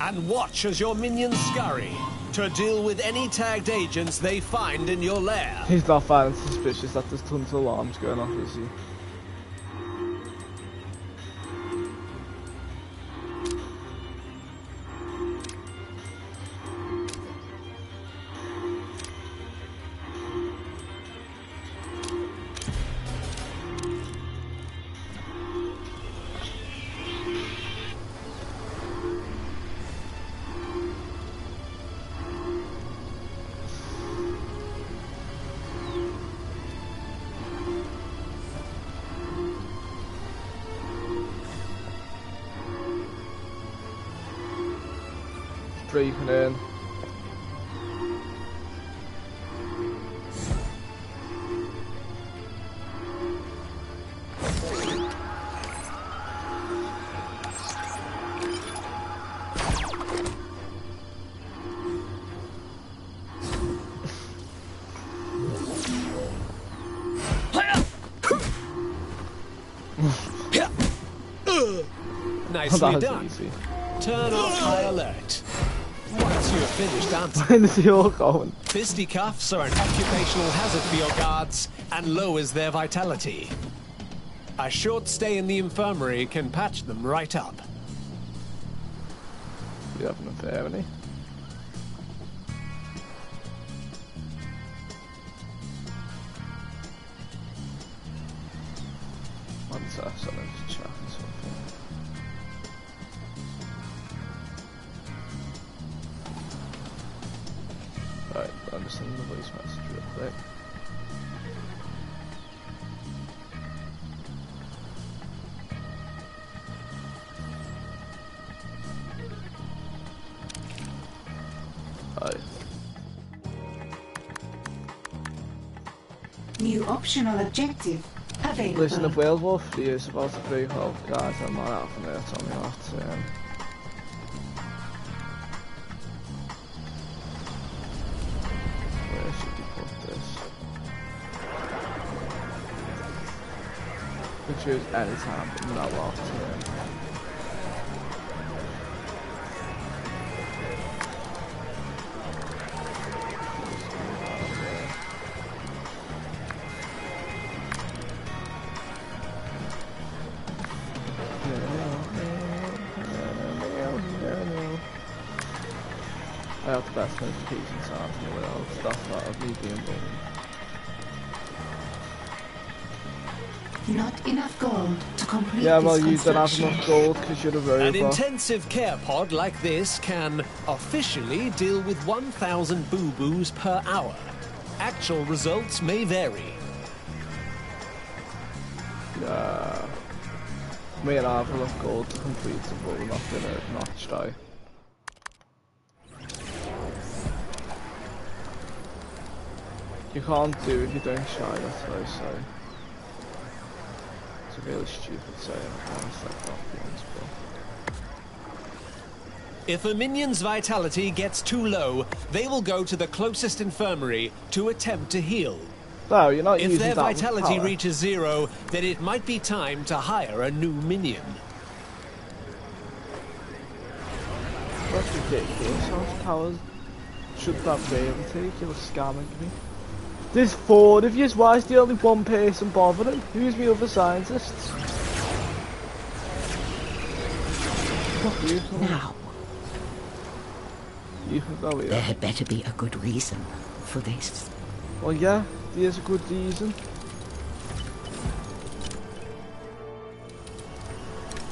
and watch as your minions scurry to deal with any tagged agents they find in your lair.
He's not finding suspicious that there's tons of alarms going off, is he? Breaking in.
Nicely done.
Easy.
Turn off high alert. Once you have finished dancing,
When is he all going?
fisticuffs are an occupational hazard for your guards and lowers their vitality. A short stay in the infirmary can patch them right up.
You have an infirmary. One sec, so I'm just checking something. Right, I'm just sending the voice message real quick. Right.
New optional objective available.
Listen, if World War 3 is about to break out, guys, I'm not having it on me that. Where should you put this? Could choose any time, but not locked in. I have the best notification sounds in the world. That's not of me being born.
Not enough gold to complete
Yeah,
this
well, you don't have
construction.
enough gold because you're a
An
robot.
intensive care pod like this can officially deal with 1,000 boo-boos per hour. Actual results may vary.
Yeah. Me and I have enough gold to complete it, but we're not gonna not try. You can't do if you don't try, that's what I say. It's a really stupid saying, I can't say that once, but...
If a minion's vitality gets too low, they will go to the closest infirmary to attempt to heal.
No, you're not
If
using
their
that much
vitality
power.
reaches 0, then it might be time to hire a new minion.
That's ridiculous, how much power should that be able to take? You're scamming me. There's 4 of you, why is the only one person bothering? Who's the other scientists? Fuck you, come on.
Now,
You can go here.
there had better be a good reason for this.
Well, yeah, there's a good reason.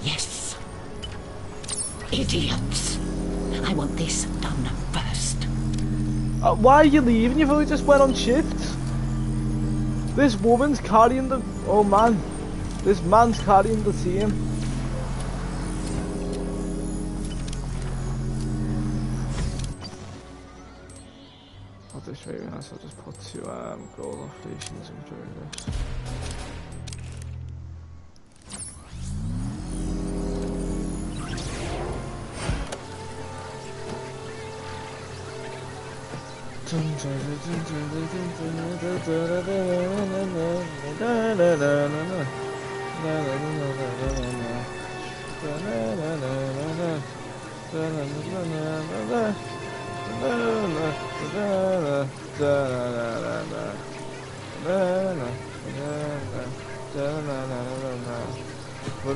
Yes. Idiots. I want this done first.
Why are you leaving? You've only just went on shift. This woman's carrying the... Oh man. This man's carrying the team. I'll just very nice. I'll just put 2 gold operations and do this. We're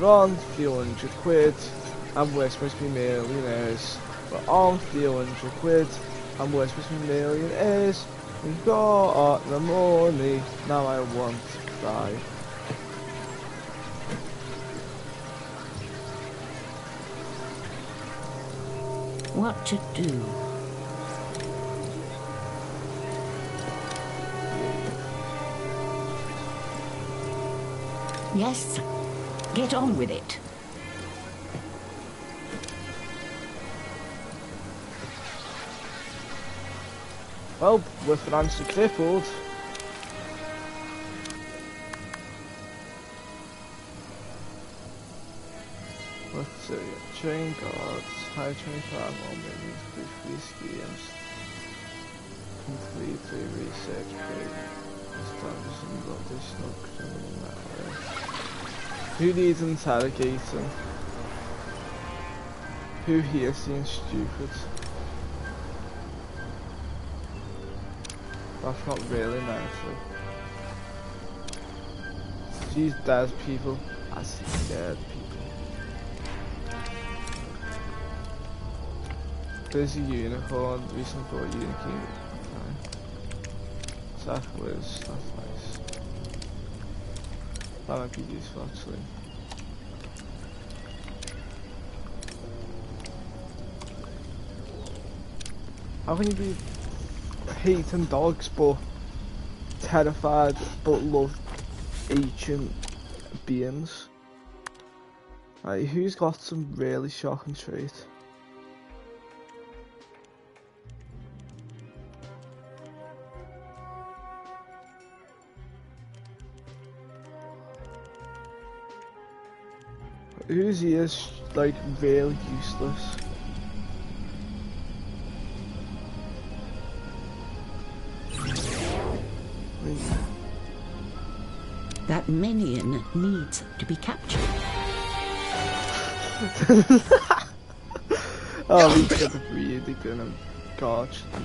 on 300 quid and we're supposed to be millionaires. We're on 300 quid and we're supposed to be millionaires. We've got the money, now I want to cry.
What to do? Yes, get on with it.
Well, we're financially crippled. Let's see, train guards, high 25 more millions, free schemes, complete a research program, establishing additional criminal network. Who needs interrogating? Who here seems stupid? That's not really nice. She's dead people. I see dead people. There's a unicorn, recently bought a unicorn. Zach Wiz, that's nice. That might be useful actually. How can you be hating dogs but terrified but love ancient beings? Like, who's got some really shocking trait? Whose ears like really useless?
That minion needs to be captured.
Oh, he's got a really good gorge.
A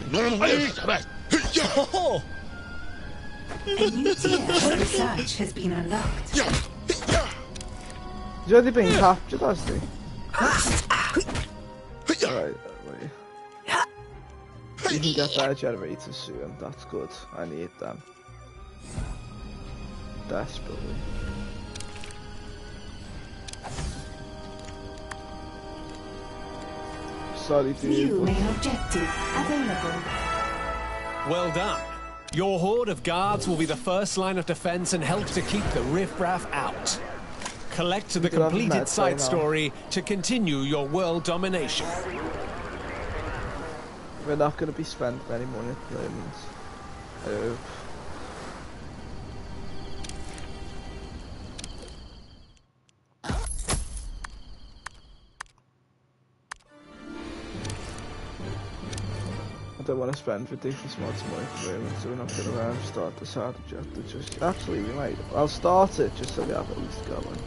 new tier of research has been unlocked.
He's already been captured, hasn't he? Alright, wait. You can get their generators soon, that's good. I need them. Desperately. Sorry, dude.
New main objective available.
Well done. Your horde of guards will be the first line of defense and help to keep the riffraff out. Collect the completed side story to continue your world domination.
We're not going to be spending any money at the moment. I hope. I don't want to spend ridiculous amounts of money at the moment, so we're not going to start the side objective. Just actually, we might. I'll start it just so we have at least going.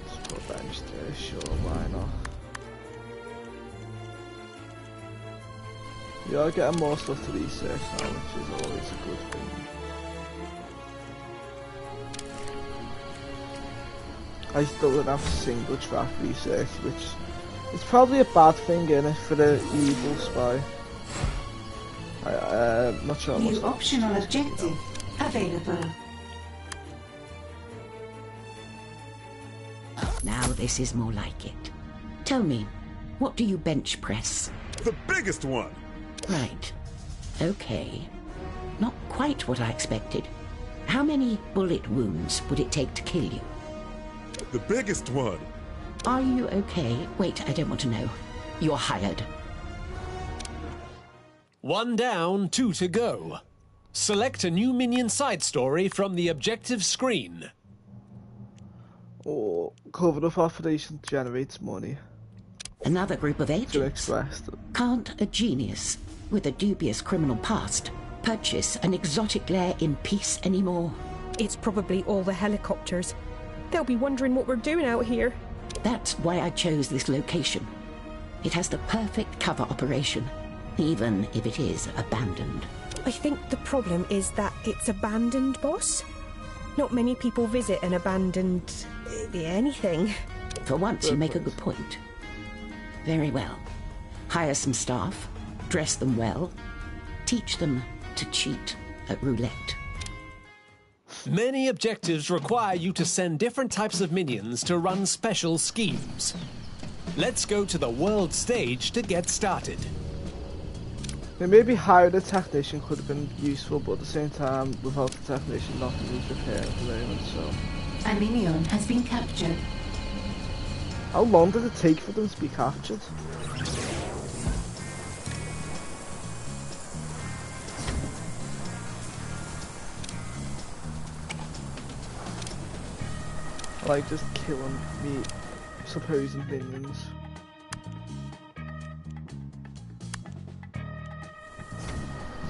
Just put bench there, sure, why not? You are getting more stuff to research now, which is always a good thing. I still don't have a single track research, which is probably a bad thing in it for the evil spy. I'm not sure.
New optional objective available.
Now this is more like it. Tell me, what do you bench press?
The biggest one!
Right. Okay. Not quite what I expected. How many bullet wounds would it take to kill you?
The biggest one!
Are you okay? Wait, I don't want to know. You're hired.
1 down, 2 to go. Select a new minion side story from the objective screen.
Or Covenant Operation generates money
Another group of
to
agents.
express them.
Can't a genius with a dubious criminal past purchase an exotic lair in peace anymore?
It's probably all the helicopters. They'll be wondering what we're doing out here.
That's why I chose this location. It has the perfect cover operation, even if it is abandoned.
I think the problem is that it's abandoned, boss. Not many people visit an abandoned... anything.
For once, you make a good point. Very well. Hire some staff, dress them well, teach them to cheat at roulette.
Many objectives require you to send different types of minions to run special schemes. Let's go to the world stage to get started.
Maybe hiring a technician could have been useful, but at the same time, without the technician, nothing was repaired at the moment, so...
A minion has been captured.
How long did it take for them to be captured? Like just killing me supposed minions.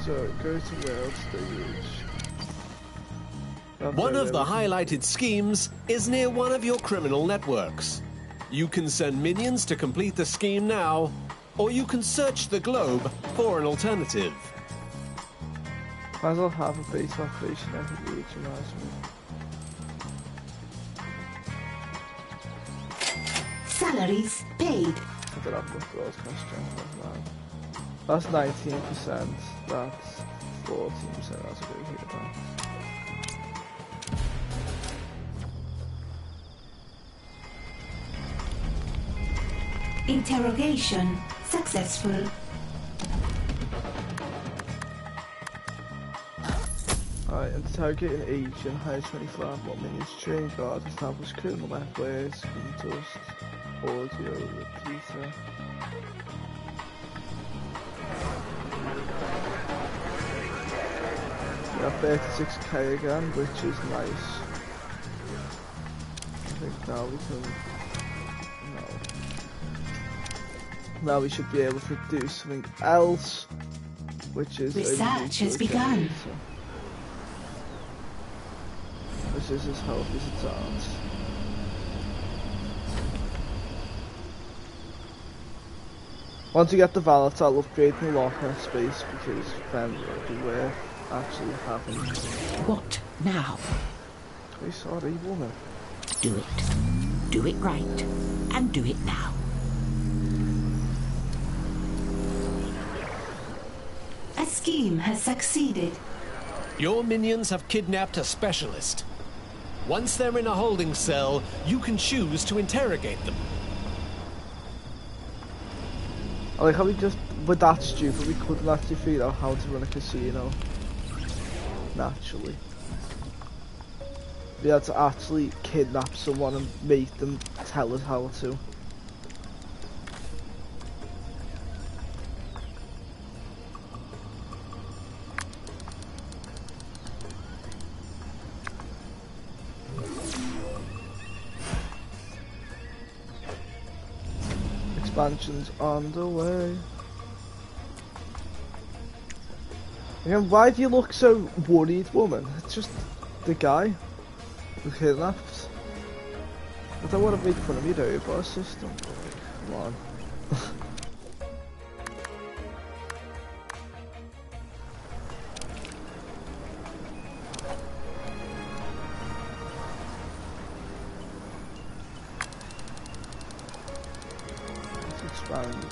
So go to world stage.
One of the highlighted schemes is near one of your criminal networks. You can send minions to complete the scheme now, or you can search the globe for an alternative.
Might as well have a base operation every week, reminds me.
Salaries paid.
I don't have enough broadcast strength right now. That's 19%, that's 14%, that's a bit here now.
Interrogation successful.
Alright, interrogating agent, hire 25 more minions, train guard, establish criminal networks, dust, audio, repeater. We have 36k again, which is nice. I think now we can... no. Now we should be able to do something else, which is...
Research has begun.
This is as healthy as it sounds. Once you get the valet, I'll upgrade the locker space because then it'll be worth actually having.
What now?
Very sorry, woman.
Do it. Do it right. And do it now.
A scheme has succeeded.
Your minions have kidnapped a specialist. Once they're in a holding cell, you can choose to interrogate them.
I like how we just were that stupid we couldn't actually figure out how to run a casino. Naturally. We had to actually kidnap someone and make them tell us how to. Expansions on the way. Again, why do you look so worried, woman? It's just the guy who kidnapped. I don't want to make fun of you, do you, boss system? Come on.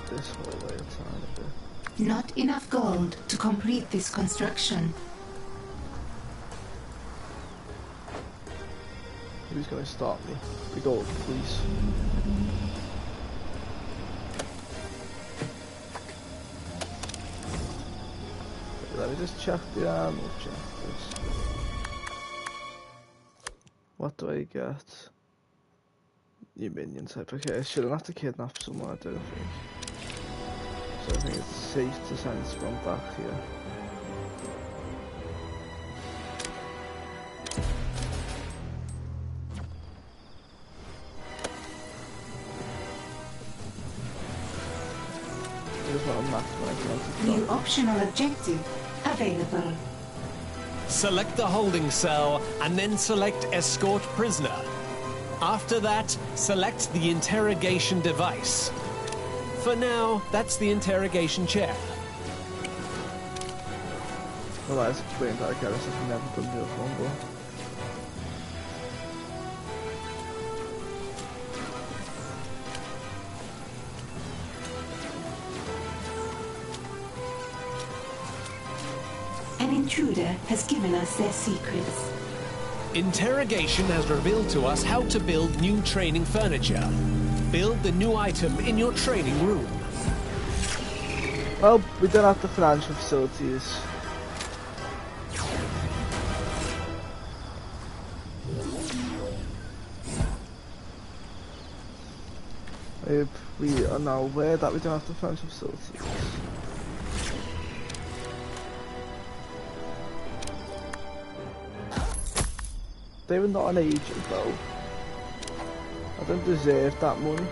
This hallway a tiny bit.
Not enough gold to complete this construction.
Who's going to stop me? The gold police. Let me just check the ammo checkers. What do I get? New minion type. Okay, I shouldn't have to kidnap someone, I don't think. So I think it's safe to send Scrum back here. Just want to maximize
New optional objective available.
Select the holding cell and then select escort prisoner. After that, select the interrogation device. For now, that's the interrogation chair.
Well, that explains that I guess I've never done the other one, but...
An intruder has given us their secrets.
Interrogation has revealed to us how to build new training furniture. Build the new item in your training room.
Well, we don't have the financial facilities. If we are now aware that we don't have the financial facilities. They were not an agent though. I don't deserve that money.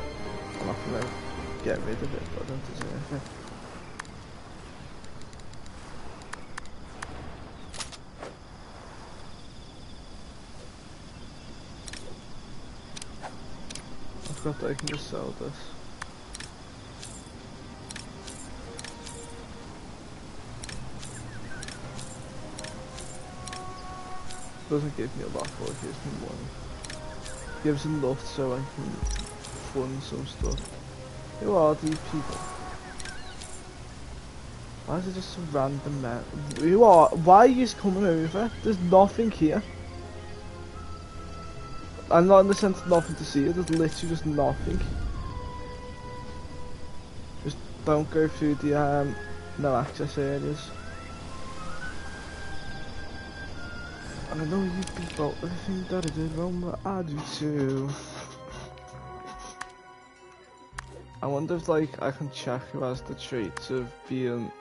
I'm not gonna get rid of it, but I don't deserve it. I forgot that I can just sell this. Doesn't give me a lot, but it gives me money. Gives enough so I can fund some stuff. Who are these people? Why is it just some random men? Why are you coming over? There's nothing here. I'm not in the sense of nothing to see, there's literally just nothing. Just don't go through the no access areas. I know you people, everything that I did wrong, but I do too. I wonder if like I can check who has the traits of being...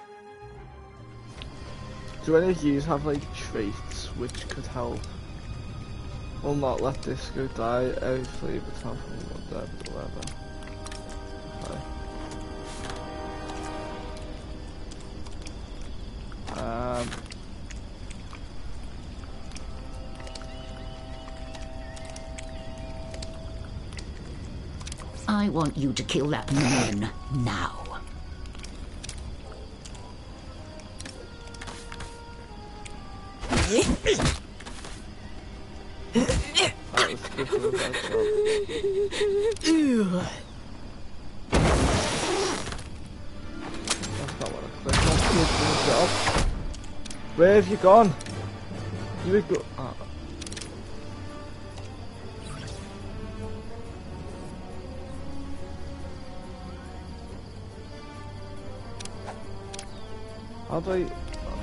Do any of you have like traits which could help? Will not let this go die, every flavor top of whatever. Okay.
I want you to kill that man now.
That was good for that job. That's not what I clicked on. Good for the job. Where have you gone? You would go. Oh. How do I,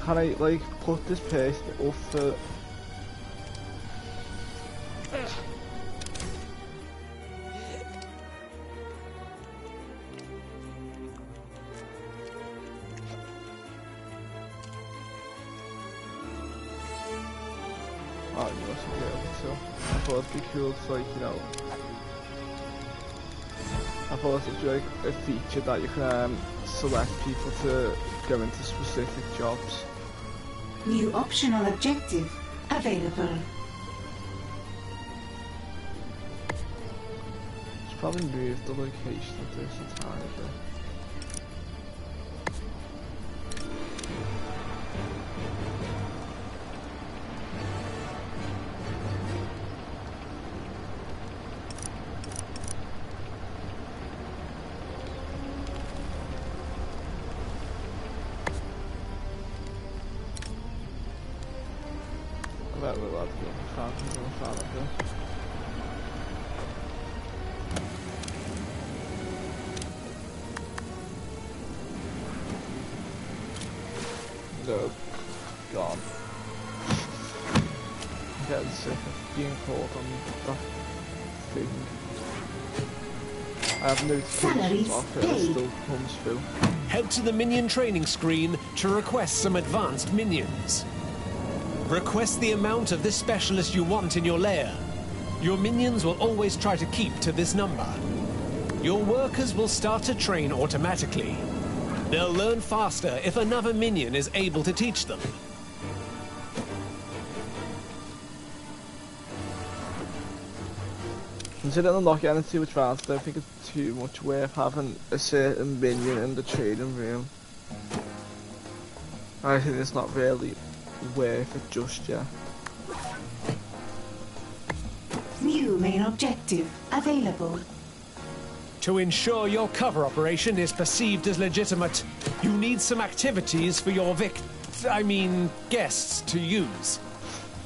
can I like put this person up for... Oh, you must be able to. I thought it'd be cool to like, you know... I thought it'd be like a feature that you can select people to go into specific jobs.
New optional objective available.
Should probably move the location of this a tiny bit. I bet we're allowed to go on the farm like this. No. Gone. I'm getting sick of being caught on that thing. I have notifications off it, it still comes through.
Head to the minion training screen to request some advanced minions. Request the amount of this specialist you want in your lair. Your minions will always try to keep to this number. Your workers will start to train automatically. They'll learn faster if another minion is able to teach them.
Considering I'm not getting too much advanced, I don't think it's too much worth having a certain minion in the training room. I think it's not really worth it just yet.
New main objective available.
To ensure your cover operation is perceived as legitimate, you need some activities for your guests to use.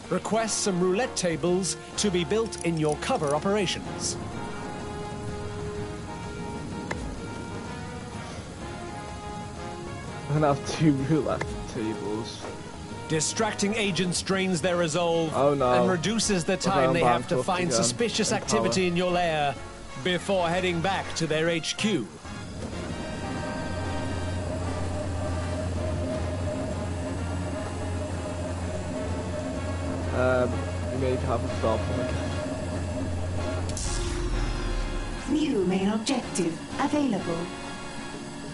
Request some roulette tables to be built in your cover operations.
I'm gonna have 2 roulette tables.
Distracting agents drains their resolve and reduces the time they have to find suspicious activity in your lair before heading back to their HQ.
You may have a problem again.
New main objective available.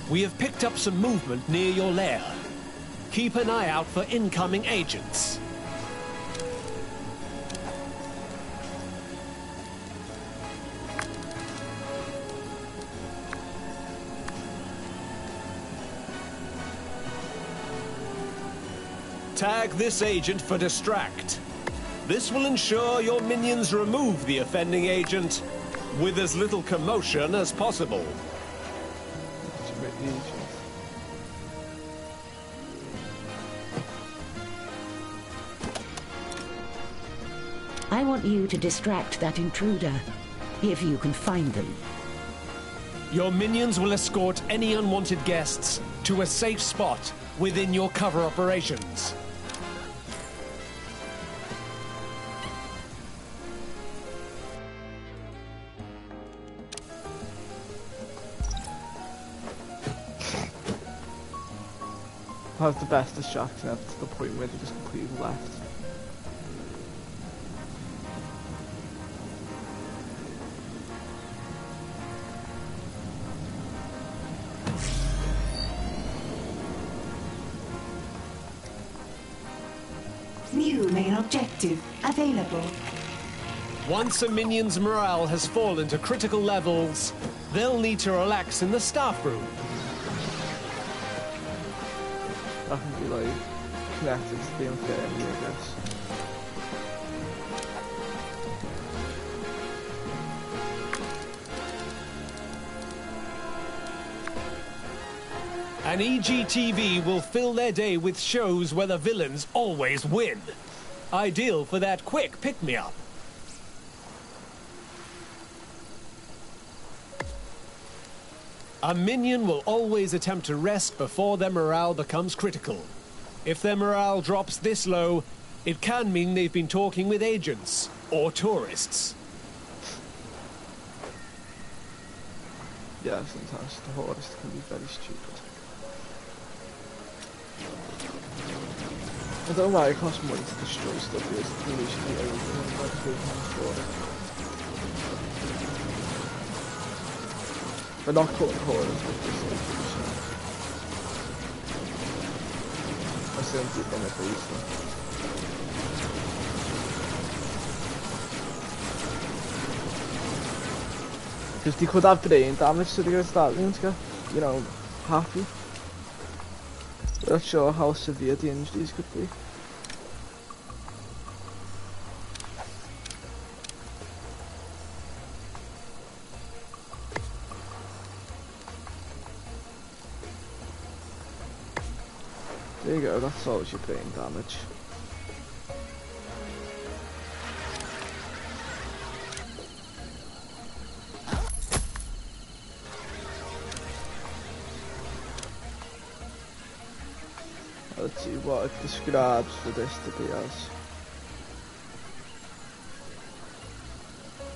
We have picked up some movement near your lair. Keep an eye out for incoming agents. Tag this agent for distract. This will ensure your minions remove the offending agent with as little commotion as possible.
I want you to distract that intruder, if you can find them.
Your minions will escort any unwanted guests to a safe spot within your cover operations.
That's the best distraction up to the point where they just completely left.
New main objective available.
Once a minion's morale has fallen to critical levels, they'll need to relax in the staff room.
That can be like connected to the infirmary, I guess.
An EGTV will fill their day with shows where the villains always win. Ideal for that quick pick-me-up. A minion will always attempt to rest before their morale becomes critical. If their morale drops this low, it can mean they've been talking with agents or tourists.
Yeah, sometimes the tourist can be very stupid. I don't know why it costs money to destroy stuff, it's usually everything like a big for it. But not cutting corners with this solution. I sent it in a basement. Because they could have brain damage to the guys that means get, you know, happy. We're not sure how severe the injuries could be. There you go, that solves your brain damage. Let's see what it describes for this to be as.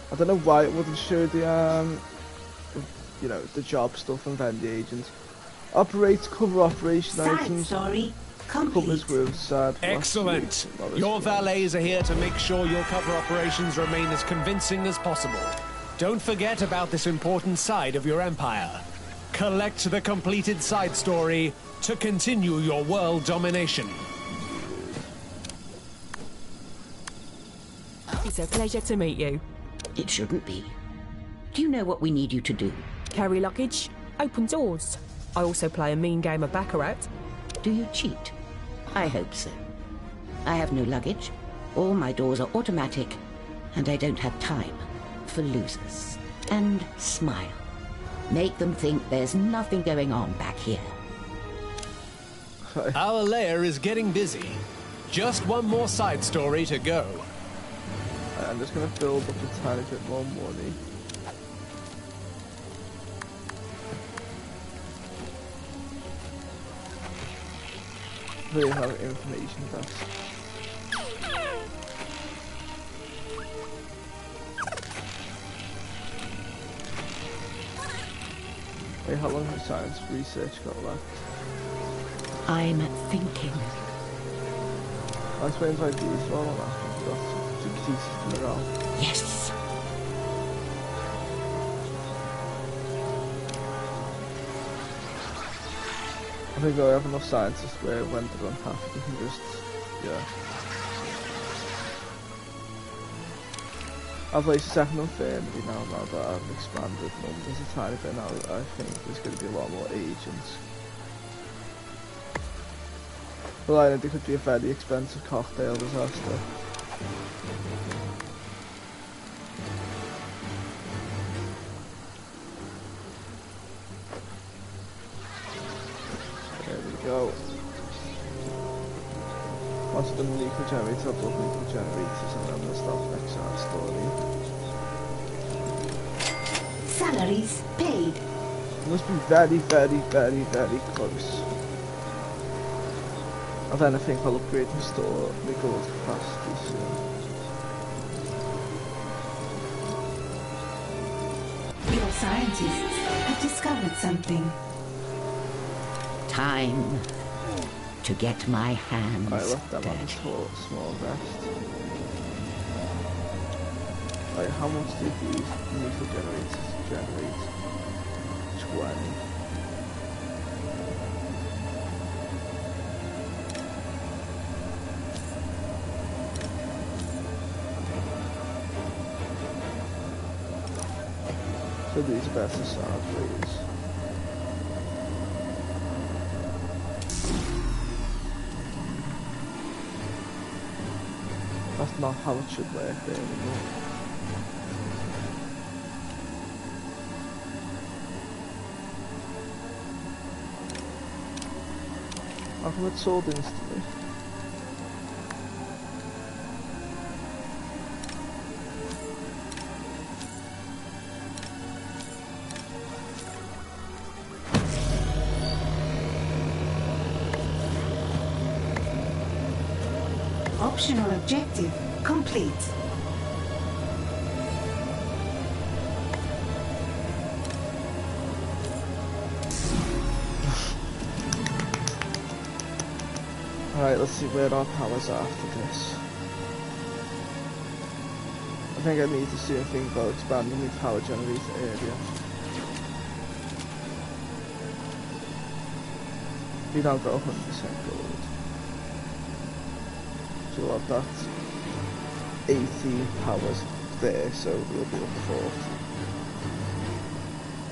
I don't know why it wouldn't show the you know, the job stuff and vending agent. Operates cover operation
Side
items.
story
Covers
complete.
with side.
Excellent. Your valets are here to make sure your cover operations remain as convincing as possible. Don't forget about this important side of your empire. Collect the completed side story to continue your world domination.
It's a pleasure to meet you.
It shouldn't be. Do you know what we need you to do?
Carry luggage, open doors. I also play a mean game of Baccarat.
Do you cheat? I hope so. I have no luggage. All my doors are automatic, and I don't have time for losers. And smile. Make them think there's nothing going on back here.
Our lair is getting busy. Just one more side story to go.
I'm just gonna build up a tiny bit more money. Really have information desk. Wait, how long has science research got left?
I'm thinking.
I explained like these well on that. Got to keep them around.
Yes.
I think I have enough scientists where when they're unhappy you can just, yeah. I've placed second infirmary now that I've expanded numbers a tiny bit now. I think there's going to be a lot more agents. But I think it could be a very expensive cocktail disaster. There we go. Once I've done nuclear generators, I've done nuclear generators and then we'll start the next side story.
Salaries paid.
It must be very, very, very, very close. And then I think I'll upgrade my store, my gold capacity soon.
Your scientists have discovered something.
Time to get my hands
I left them on
dirty.
a small rest. Like, how much did these nuclear generators generate? 20. So these are better sound, please. That's not how it should work there anymore. How come it's sold instantly?
Optional objective complete.
Alright, let's see where our powers are after this. I think I need to see anything about expanding the power generator area. We now got 100% gold. So we'll have that 18 powers there, so we'll be up 40.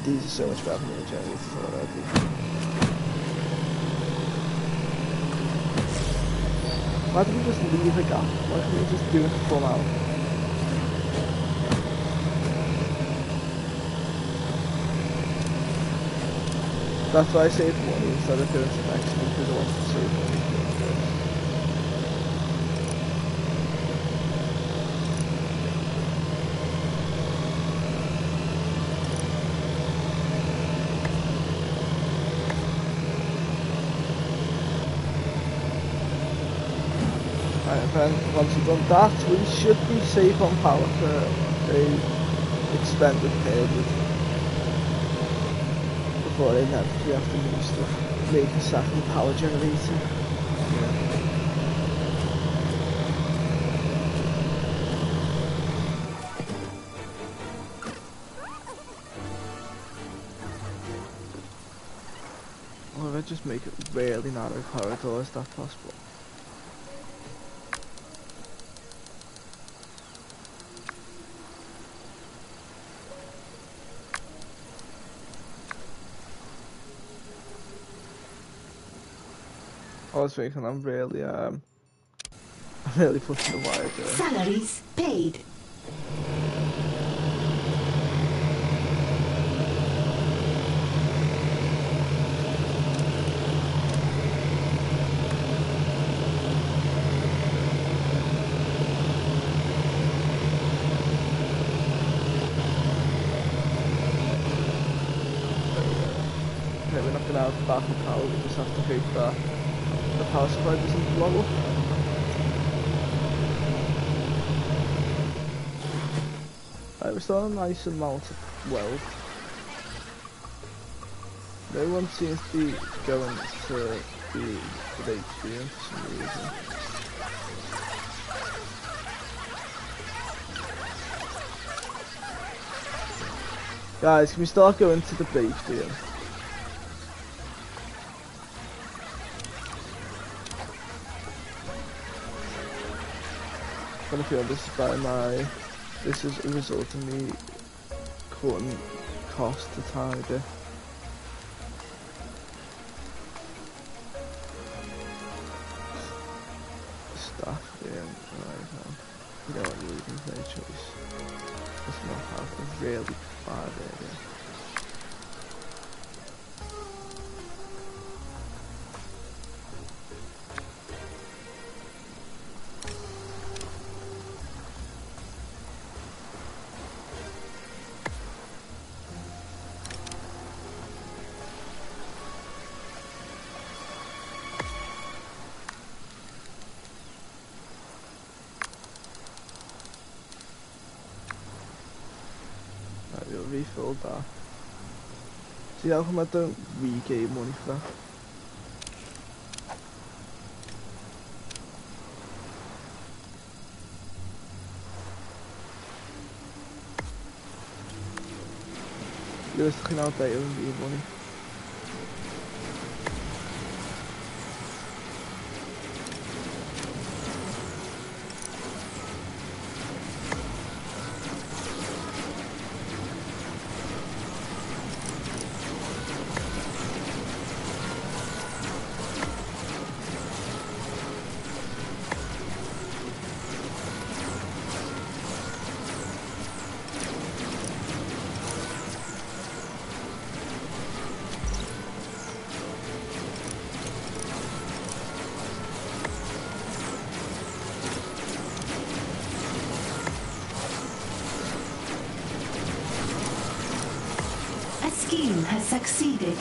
These are so much better than the generators already. Why don't we just leave a gap? Why can't we just do it full out? That's why I saved money instead of doing some extra because I wanted to save money. And then once we've done that, we should be safe on power for a extended period. But inevitably have to move stuff. Make a second power generator. Or if I just make it really narrow corridor, is that possible? I was thinking I'm really pushing the wire there.
Salaries paid.
Okay, we're not gonna have backup power, we just have to hope that the power supply doesn't blow up. Right, we're still a nice amount of wealth. No one seems to be going to the HQ for some reason. Guys, can we start going to the base field? I'm gonna feel this is this is a result of me cutting cost a tiny bit. Staff in right now. You know what, you're leaving no choice. Let's not have a really bad area. We'll refill that. See how come I don't regain money for that? Realistically now they don't need money.
Scheme has succeeded.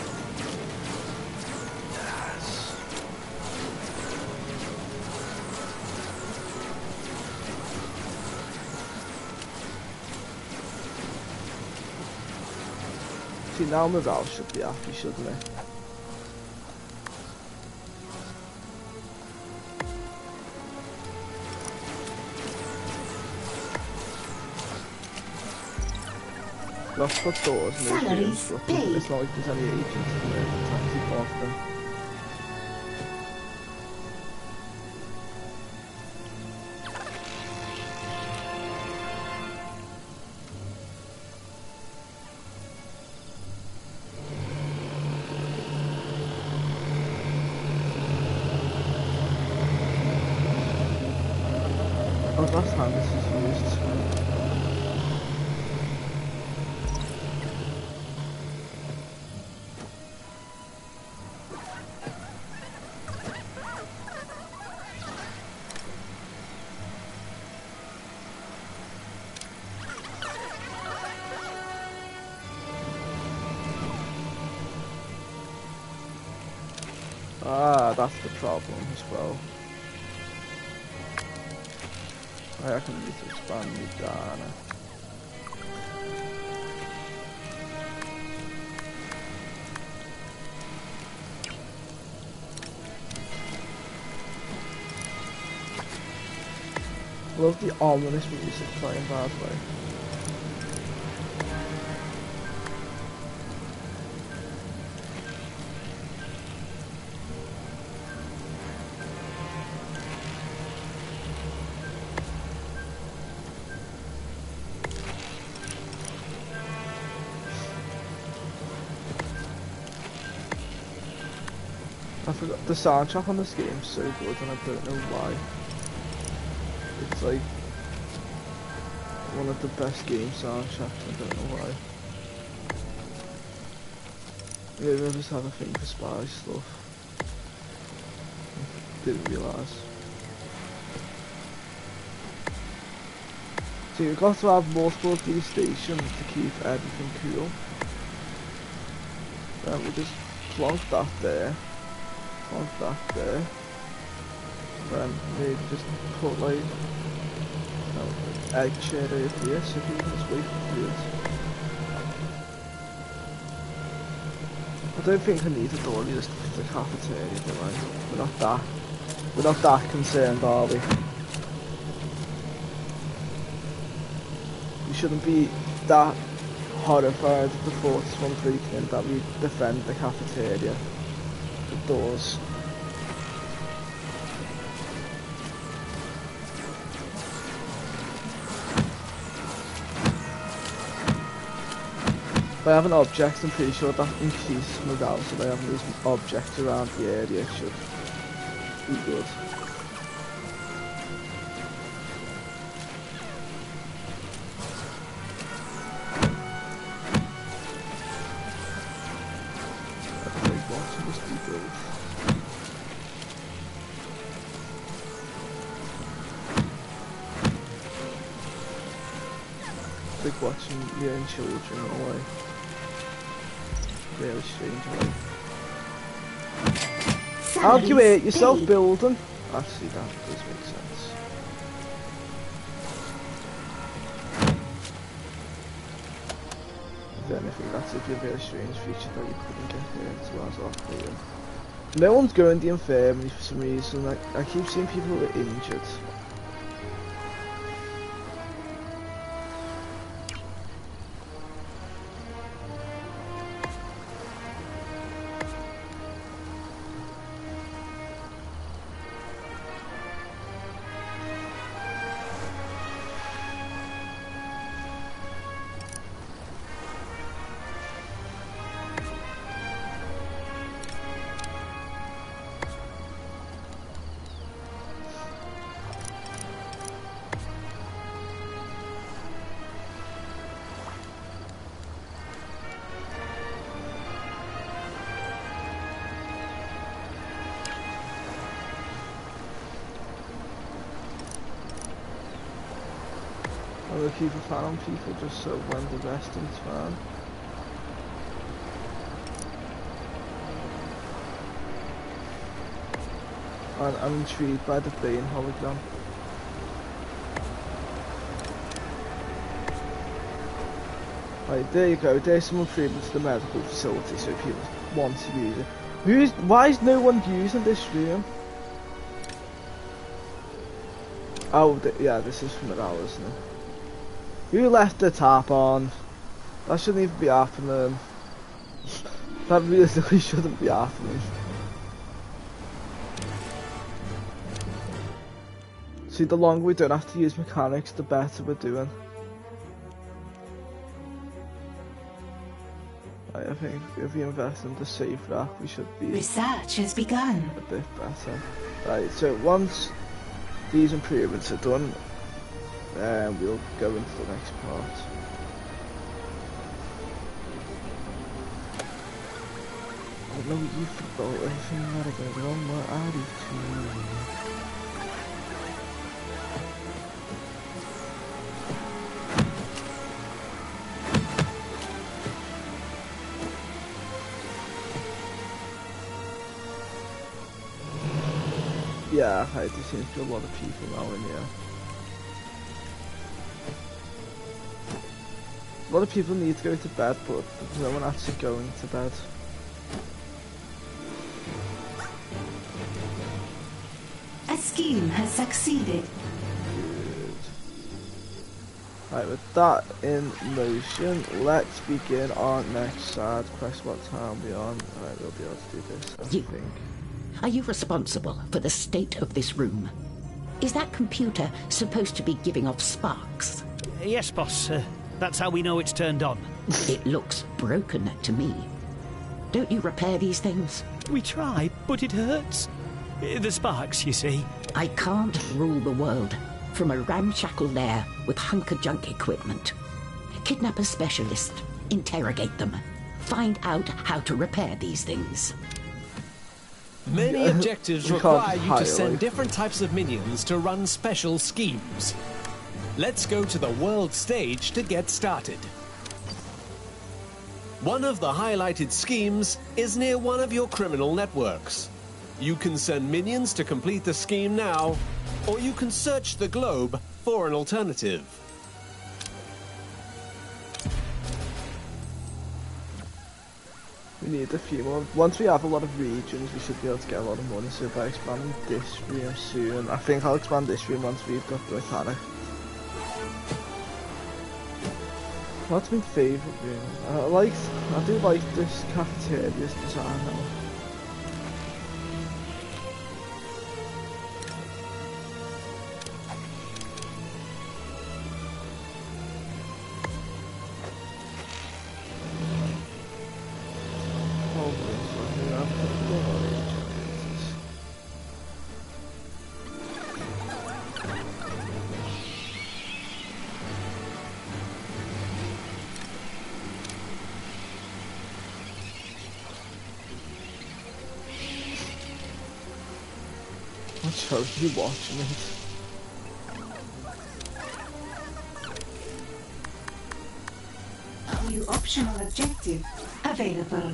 See, now Morale should be happy, shouldn't it? Let's put doors in those rooms, but it's not like there's any agents in there to actually block them. Oh, last time this is used. Ah, that's the problem as well. I reckon we need to expand the Ghana. Love the ominous music playing, by the way. I forgot the soundtrack on this game is so good, and I don't know why. It's like one of the best game soundtracks. I don't know why. Maybe I just have a thing for spy stuff. Didn't realise. So you've got to have multiple of these stations to keep everything cool. Then we just plonk that there. Plonk that there. Then we just put like egg chair over here, so we can just wait for food. I don't think I need a door just for the cafeteria, do I? We're not that concerned, are we? We shouldn't be that horrified at the thought of someone breaking in that we defend the cafeteria. The doors. If I have an object, I'm pretty sure that increases morale, so I have these objects around the area should be good. Like watching your own children away. Really strange way. How do you hurt yourself building? Actually that does make sense. If anything, that's a very strange feature that you couldn't get hurt whilst operating. No one's going to the infirmary for some reason. I keep seeing people who are injured. Other people found people just so when the rest of it's fine. I'm intrigued by the Bane hologram. Right, there you go, there's some improvement to the medical facility so people want to use it. Why is no one using this room? Oh, yeah, this is from an hour, isn't it? Who left the tap on? That shouldn't even be happening. That really shouldn't be happening. See, the longer we don't have to use mechanics, the better we're doing. I think if we invest in the safe rack, we should be...
Research has begun.
A bit better. Right, so once these improvements are done, we'll go into the next part. I know you forgot everything that I got wrong, what are you doing? Yeah, there seems to be a lot of people now in here. A lot of people need to go to bed, but there's no one actually going to bed.
A scheme has succeeded.
Good. Right, with that in motion, let's begin our next side quest. What time are we on? Right, we'll be able to do this, I think.
Are you responsible for the state of this room? Is that computer supposed to be giving off sparks?
Yes, boss. That's how we know it's turned on.
It looks broken to me. Don't you repair these things?
We try, but it hurts. The sparks, you see.
I can't rule the world from a ramshackle lair with hunker-junk equipment. Kidnap a specialist, interrogate them, find out how to repair these things.
Many objectives require you to send different types of minions to run special schemes. Let's go to the world stage to get started. One of the highlighted schemes is near one of your criminal networks. You can send minions to complete the scheme now, or you can search the globe for an alternative.
We need a few more. Once we have a lot of regions, we should be able to get a lot of money. So by expanding this room soon, I think I'll expand this room once we've got the mechanic. What's my favourite room? I do like this cafeteria's design now. What show are you watching it?
New optional objective available.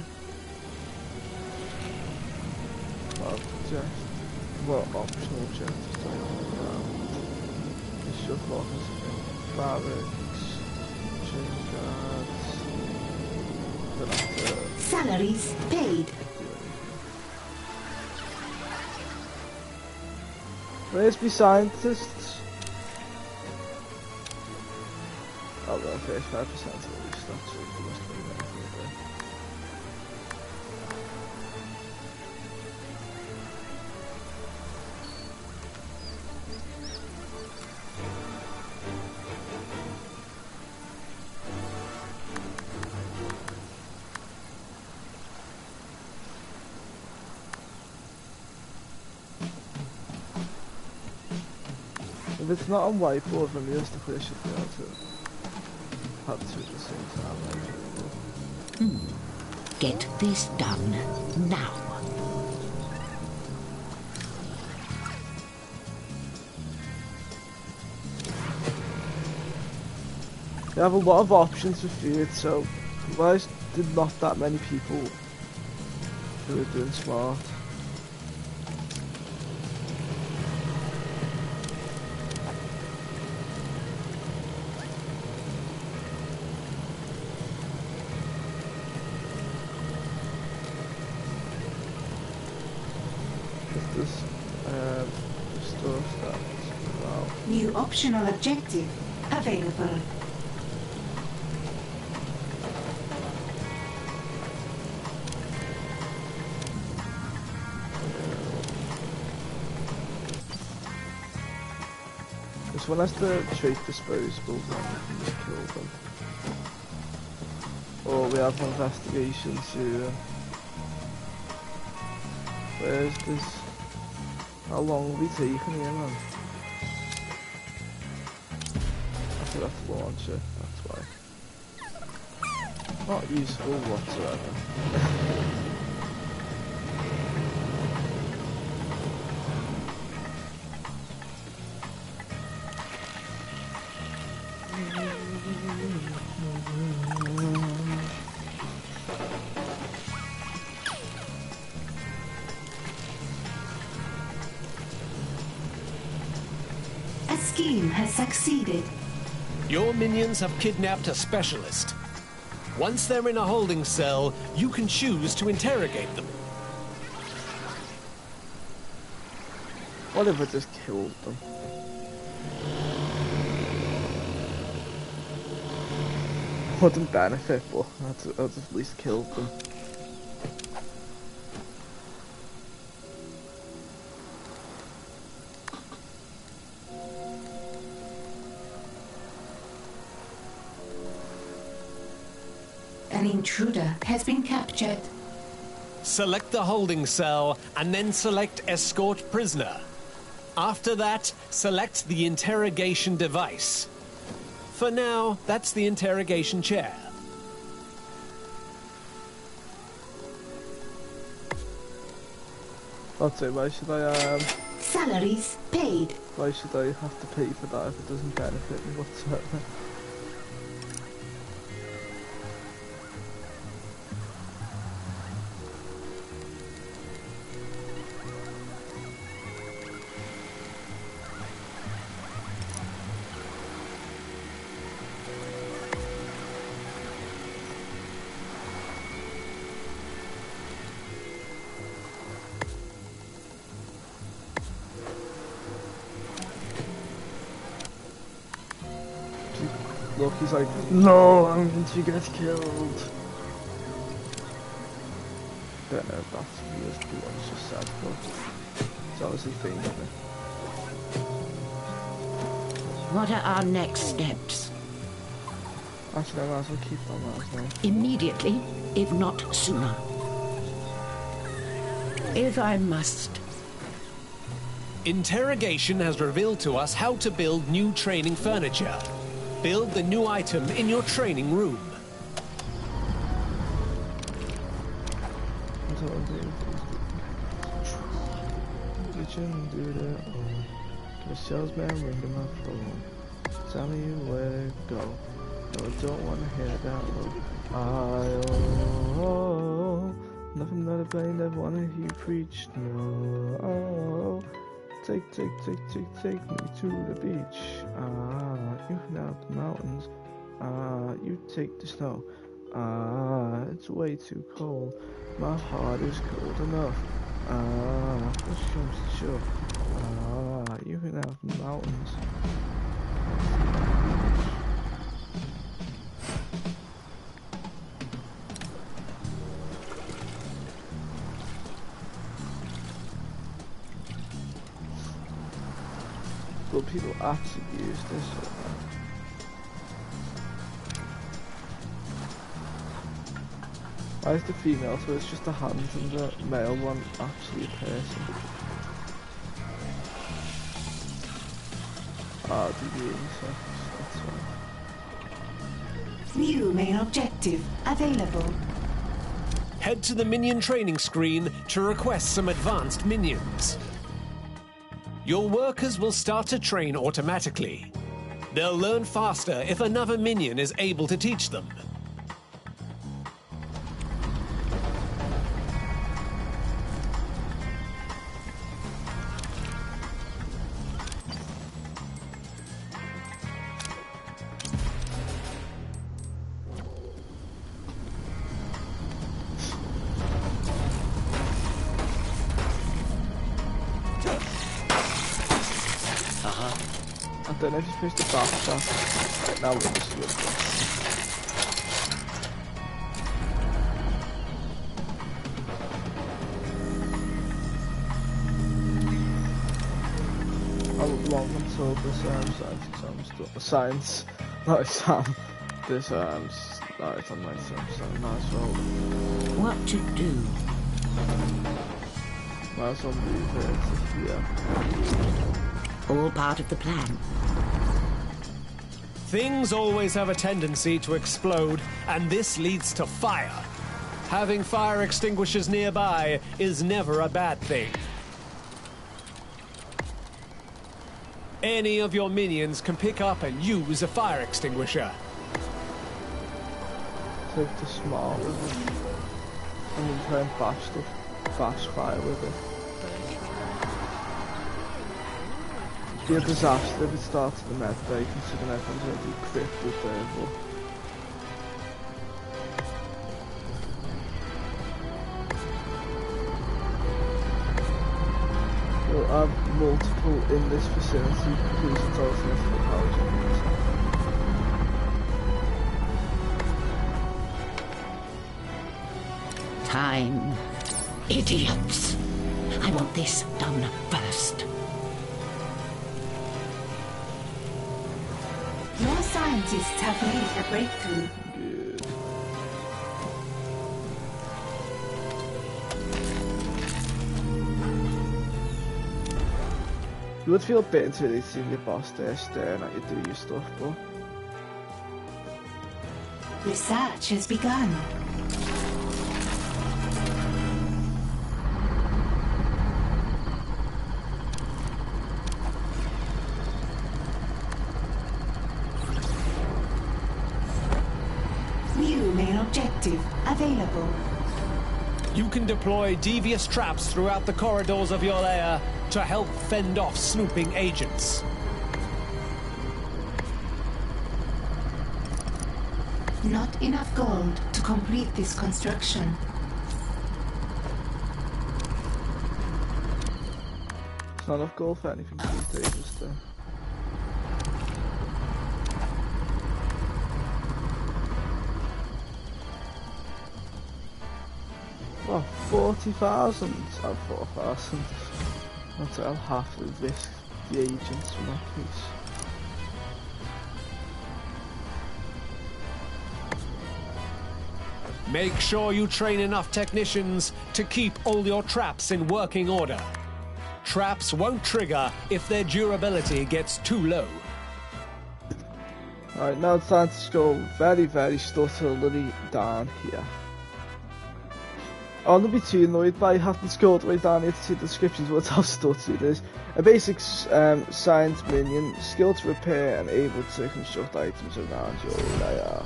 What optional objectives do I have? Issue of office, barracks, change guards.
Salaries paid.
Where's my scientists? Oh, well, 35% at least, that's it, there must be anything there. If it's not on whiteboard, then realistically I should be able to have two at the same time.
Get this done now.
They have a lot of options for food, so why did not that many people who are doing smart?
New optional objective available.
This one has the trait disposable, then we can just kill them. Or we have investigation to... Where's this? How long will we take here, man? I forgot to launch it, that's why. Not useful whatsoever.
A scheme has succeeded.
Your minions have kidnapped a specialist. Once they're in a holding cell, you can choose to interrogate them.
What if I just killed them? Wouldn't benefit, but I'd at least killed them.
An intruder has been captured.
Select the holding cell and then select escort prisoner. After that, select the interrogation device. For now, that's the interrogation chair.
I'd say, why should I,
Salaries paid.
why should I have to pay for that if it doesn't benefit me whatsoever? Look, he's like, no, I'm going to get killed. Don't know if that's weird, what I just said, but it's obviously thinking it.
What are our next steps?
Actually, I might as well keep on that as well.
Immediately, if not sooner. If I must.
Interrogation has revealed to us how to build new training furniture. Build the new item in your training room.
The salesman ringing my phone, tell me where to go. No, I don't want to hear that look. Nothing but a plain that want to hear preach. No, take me to the beach. You can out the mountains. You take the snow. It's way too cold. My heart is cold enough. Push comes to shore. You can have the mountains. Will people actually use this or not? Why is the female, so it's just a hand, and the male one actually a person? DB 86, that's fine.
New main objective available.
Head to the minion training screen to request some advanced minions. Your workers will start to train automatically. They'll learn faster if another minion is able to teach them.
I don't know if you're supposed to backtrack. Right, now we're just looking. How long until this science, not exam, this no, it's on my exam, so might as well.
What to do?
Might as well move it, yeah.
All part of the plan.
Things always have a tendency to explode, and this leads to fire. Having fire extinguishers nearby is never a bad thing. Any of your minions can pick up and use a fire extinguisher.
Take the smart with it. And then try and bash fire with it. It'd be a disaster if it starts at the med bay, considering everyone's already equipped with Burble. We'll have multiple in this facility because it's also for housing.
Fine. Idiots. I want this done first.
Your scientists have made a breakthrough.
Good. You would feel better until you see your boss there staring at you do your stuff, but
Research has begun. New main objective available.
You can deploy devious traps throughout the corridors of your lair to help fend off snooping agents.
Not enough gold to complete this construction.
it's not enough gold for anything these days, is there? Well, 40,000 out of 4,000. I'll have to risk the agents for that piece.
Make sure you train enough technicians to keep all your traps in working order. Traps won't trigger if their durability gets too low.
Alright, now it's time to go very, very stutterily down here. I'll not be too annoyed by having to go all the way down here to see the descriptions of how stuttery it is. A basic science minion, skilled to repair and able to construct items around your lair.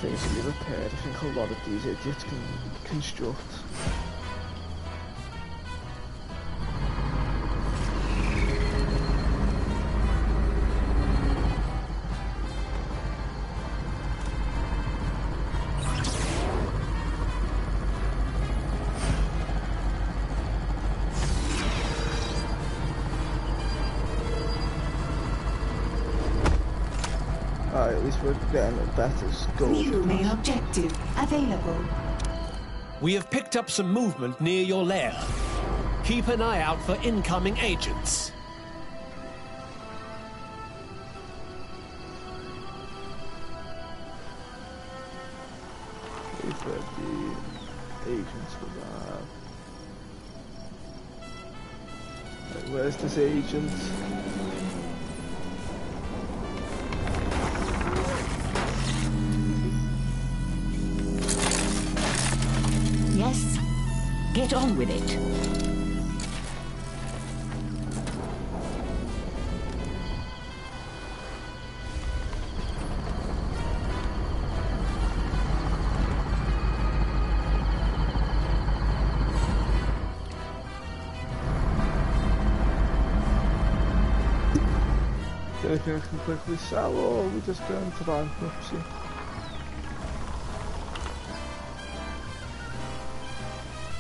Things can be repaired. I think a lot of these idiots can construct. Alright, at least we're getting a better scope.
New main objective available.
We have picked up some movement near your lair. Keep an eye out for incoming agents.
Wait for the agents for that. Right, where's this agent?
Yes? Get on with it.
Anything I can quickly sell, or are we just going to bankruptcy?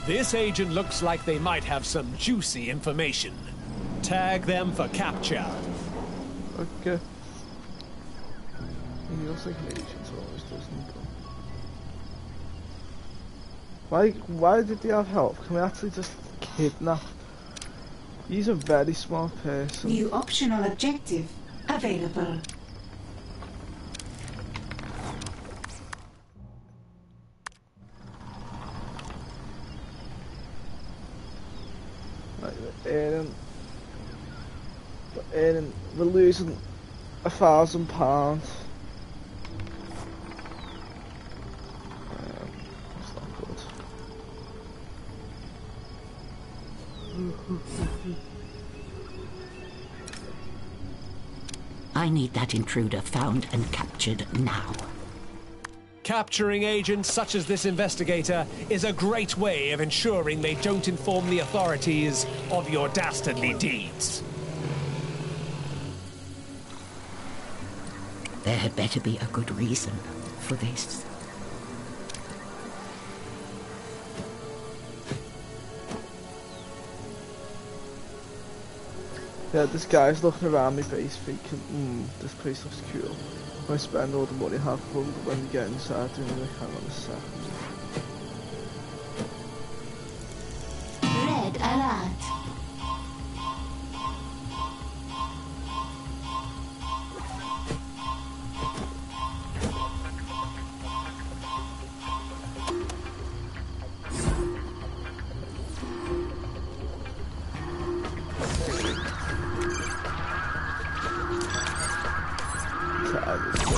This agent looks like they might have some juicy information. Tag them for capture.
Okay. He looks like an agent always, doesn't he? Why did they have help? Can we actually just kidnap? He's a very smart person.
New optional objective available.
Right, we're losing £1,000. That's not good.
I need that intruder found and captured now.
Capturing agents such as this investigator is a great way of ensuring they don't inform the authorities of your dastardly deeds.
There had better be a good reason for this.
Yeah, this guy's looking around my base thinking, this place looks cool. I spend all the money I have fun, but when we get inside, doing like, hang on a second. Order 66.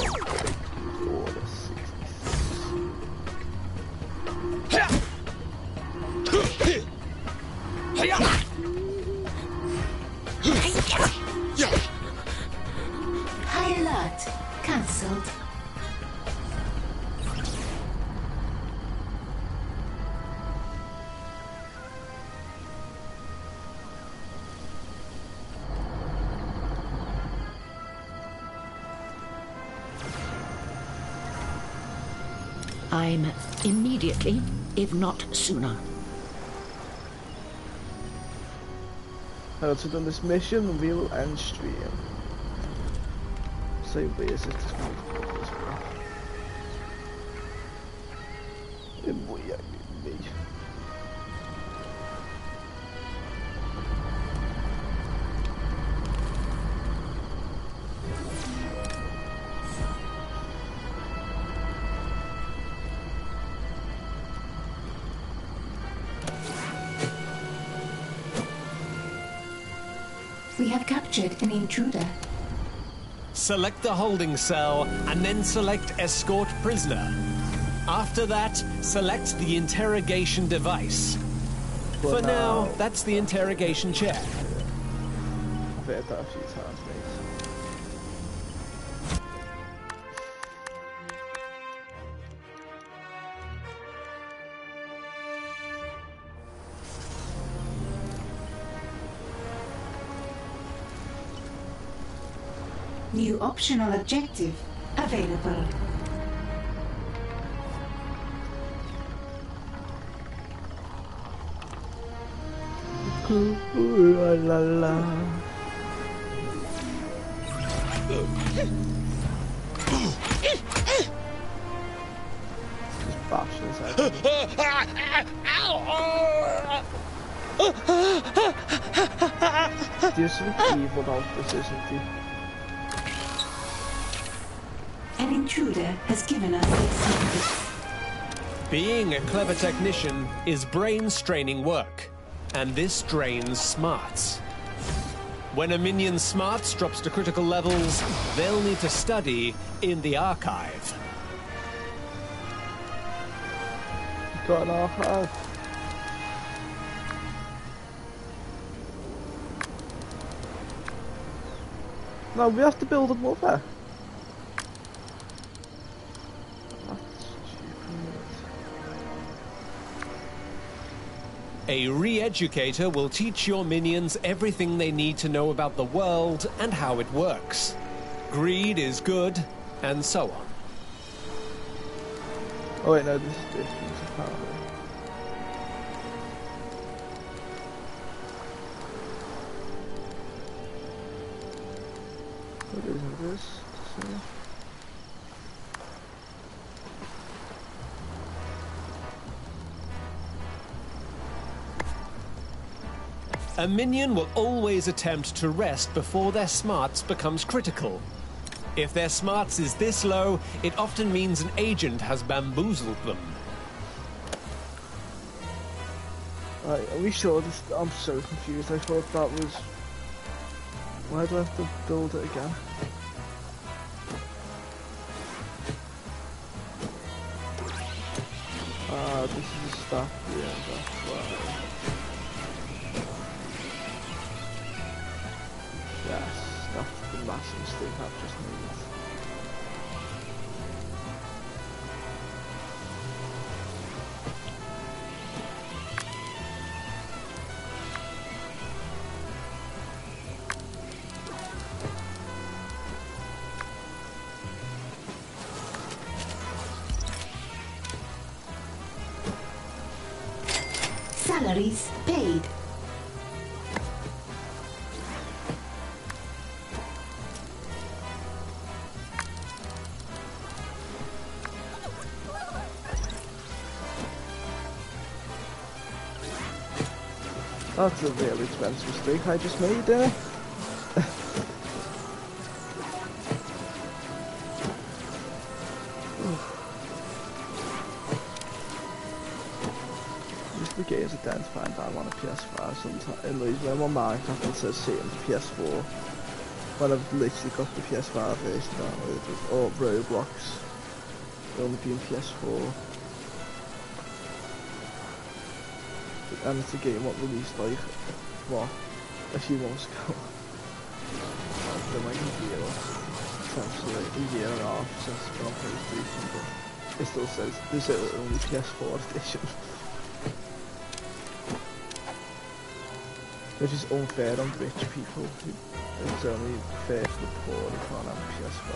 High alert. Cancelled.
I'm immediately, if not sooner.
Once we've done this mission, we will end stream. So weird as this multiple as well. Me.
We have captured an intruder.
Select the holding cell and then select escort prisoner. After that, select the interrogation device. For now, that's the interrogation chair.
I've heard that a few times, mate.
New optional objective available.
Ooh la la. Just bash his head. There's something evil about this, isn't there?
An intruder has given us a secret.
Being a clever technician is brain-straining work, and this drains smarts. When a minion's smarts drops to critical levels, they'll need to study in the archive.
Got an archive. No, we have to build another.
A re-educator will teach your minions everything they need to know about the world and how it works. Greed is good, and so on.
Oh wait, no, this is different, apparently. What is this?
A minion will always attempt to rest before their smarts becomes critical. If their smarts is this low, it often means an agent has bamboozled them.
Right, are we sure this? I'm so confused. I thought that was. Why do I have to build it again? Ah, this is a staff. Yeah, that's why. Yes, that's the massive mistake I've just made.
Salaries paid.
That's a really expensive mistake I just made there. The game is identifying that I'm on a PS5 sometimes. It leaves me on my Minecraft and says Satan's PS4. When I've literally got the PS5 version downloaded, or Roblox, only being PS4. And it's a game what released like, what, a few months ago. Then my computer, essentially a year and a half since it's been on PlayStation, but it still says this is only PS4 edition. Which is unfair on rich people. It's only fair for the poor who can't have a PS5.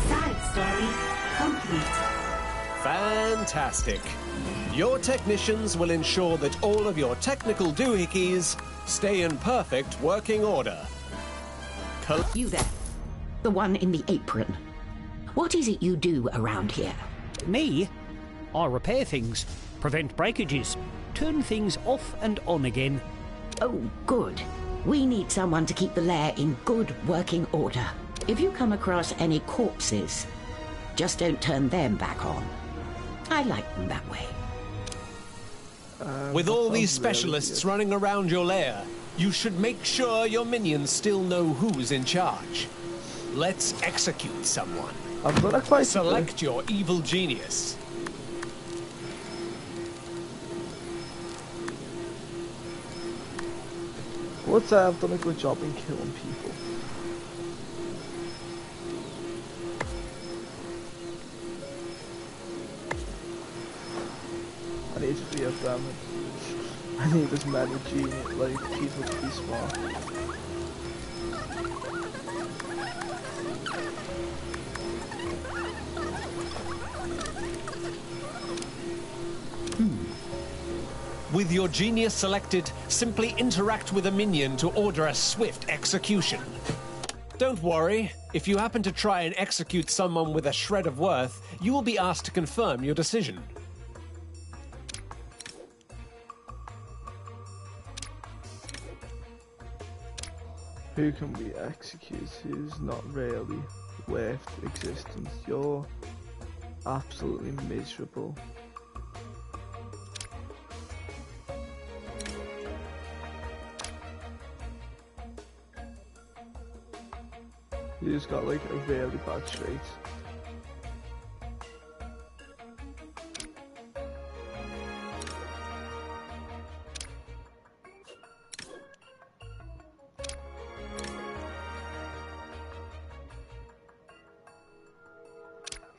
Side story complete.
Fantastic. Your technicians will ensure that all of your technical doohickeys stay in perfect working order.
You there, the one in the apron. What is it you do around here?
Me? I repair things, prevent breakages, turn things off and on again.
Oh, good. We need someone to keep the lair in good working order. If you come across any corpses, just don't turn them back on. I like them that way.
With all these specialists running around your lair, you should make sure your minions still know who's in charge. Let's execute someone.
I've got a quite
Select your evil genius.
What's that? I've done a good job in killing people. I need to be of them. I need as many genius, like, people to be smart.
With your genius selected, simply interact with a minion to order a swift execution. Don't worry, if you happen to try and execute someone with a shred of worth, you will be asked to confirm your decision.
Who can we execute who's not really worth existence? You're absolutely miserable. You just got like a really bad trait.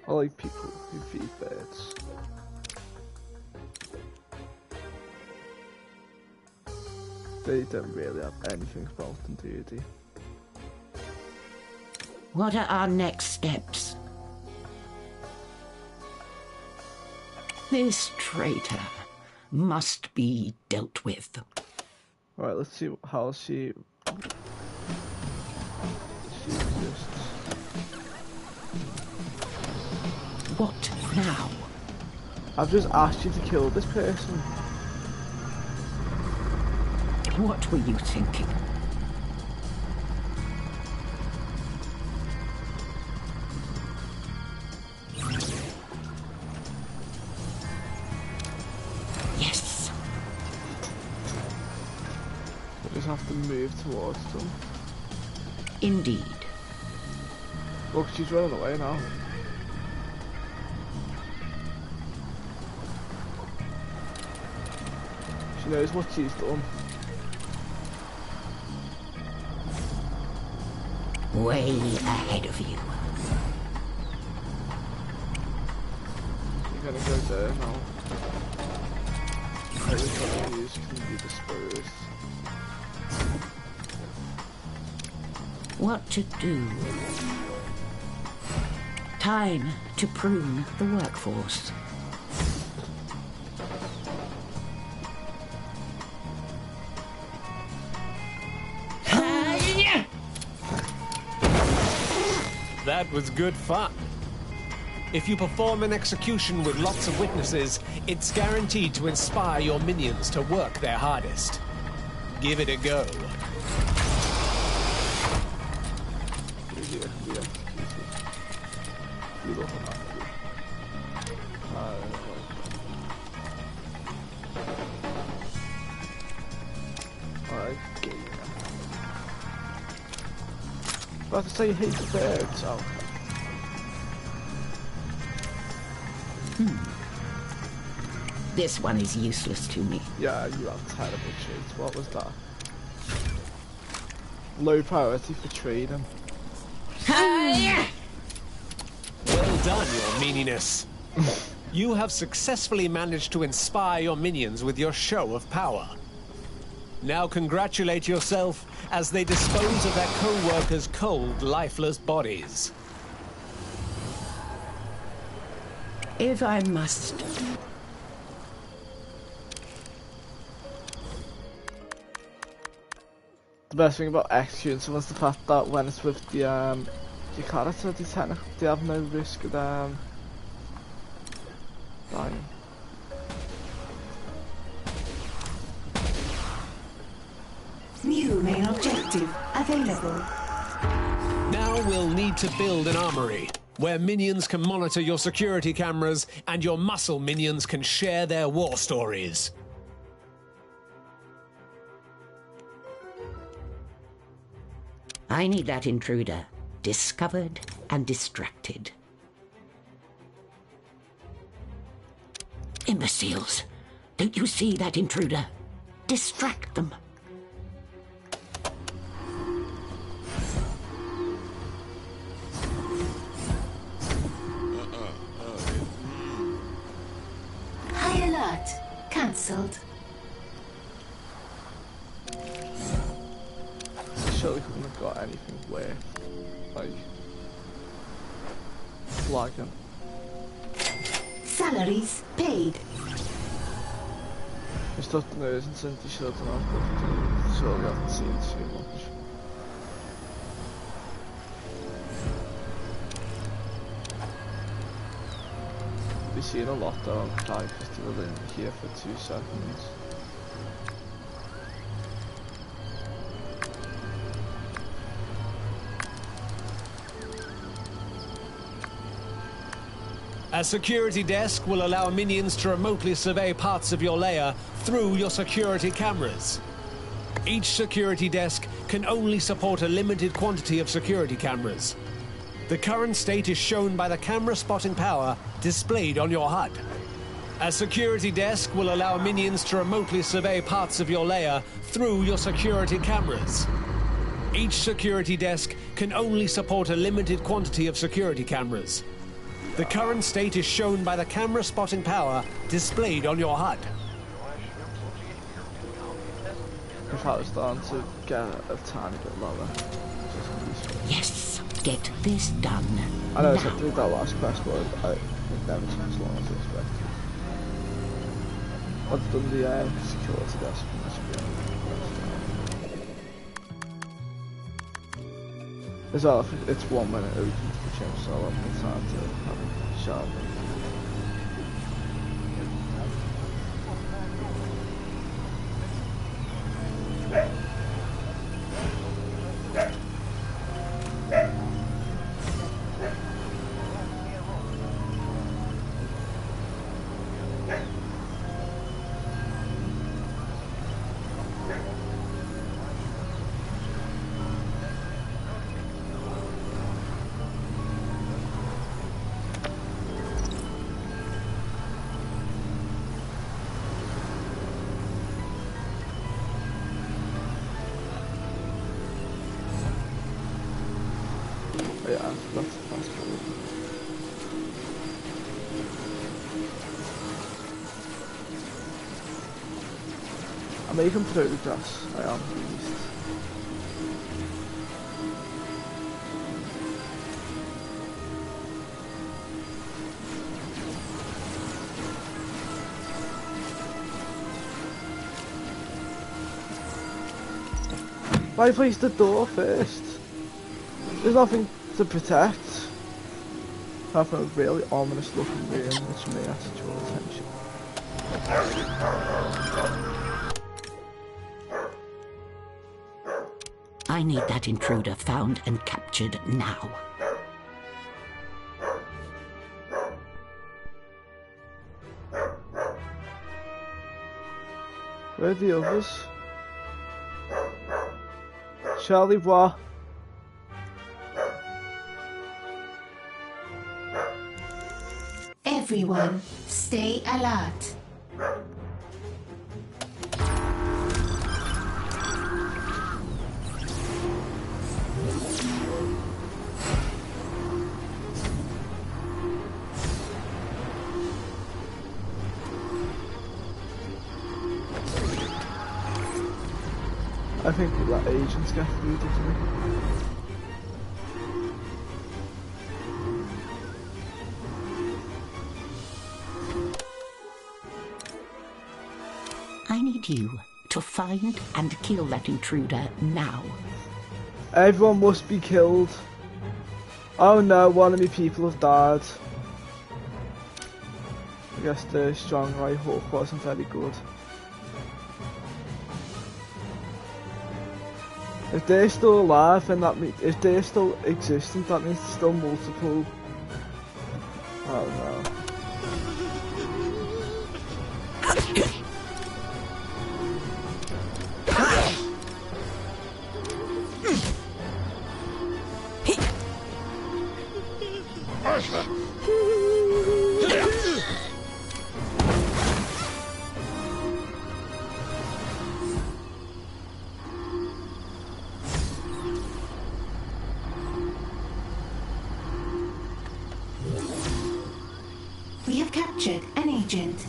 I like people who feed birds. They don't really have anything about them, do they?
What are our next steps? This traitor must be dealt with.
Alright, let's see how she exists.
What now?
I've just asked you to kill this person.
What were you thinking? Yes.
I just have to move towards them.
Indeed.
Look, she's running away now. She knows what she's done.
Way ahead of you.
You're gonna go there now. Everything you use can be disposed.
What to do? Time to prune the workforce.
That was good fun. If you perform an execution with lots of witnesses, it's guaranteed to inspire your minions to work their hardest. Give it a go.
Alright, game now. About to say you hate the birds. Oh.
This one is useless to me.
Yeah, you have terrible traits. What was that? Low priority for trading.
Well done, your meaniness. You have successfully managed to inspire your minions with your show of power. Now congratulate yourself as they dispose of their co-workers' cold, lifeless bodies.
If I must.
The best thing about executing someone's the fact that when it's with the your character, they have no risk of dying.
New main objective available.
Now we'll need to build an armory, where minions can monitor your security cameras and your muscle minions can share their war stories.
I need that intruder discovered and distracted. Imbeciles! Don't you see that intruder? Distract them.
High alert. Cancelled.
Surely couldn't have got anything worth, like, flagging.
Salaries paid.
Just thought the news and sent the shut off, but surely I haven't seen too much. We've seen a lot though on Pride Festival in here for 2 seconds.
A security desk will allow minions to remotely survey parts of your lair through your security cameras. Each security desk can only support a limited quantity of security cameras. The current state is shown by the camera spotting power displayed on your HUD. A security desk will allow minions to remotely survey parts of your lair through your security cameras. Each security desk can only support a limited quantity of security cameras. The current state is shown by the camera spotting power displayed on your HUD.
If I was starting to get a tiny bit lower.
Yes, get this done.
I know
now.
I did that last quest, but it never took as long as I expected. I've done the security desk from this video. As well, if it's 1 minute open to the gym, so I'll have the time to have a shower. Yeah, that's cool. I'm making progress, I am pleased. Why place the door first? There's nothing to protect. Apart from a really ominous looking room which may have to draw attention.
I need that intruder found and captured now.
Where are the others? Charlie, what?
Everyone, stay alert.
I think that agents get through, doesn't it?
I need you to find and kill that intruder now.
Everyone must be killed. Oh no, one of my people have died. I guess the strong right hook wasn't very good. If they're still alive, and that means if they're still existent, that means there's still multiple. Oh no.
We have captured an agent.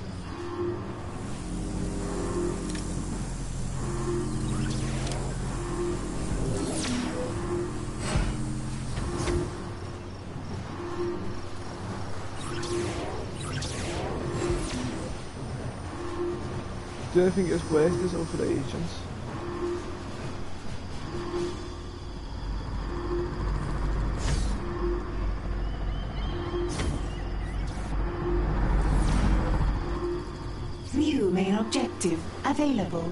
Do you think it's worth this over the agents?
New main objective available.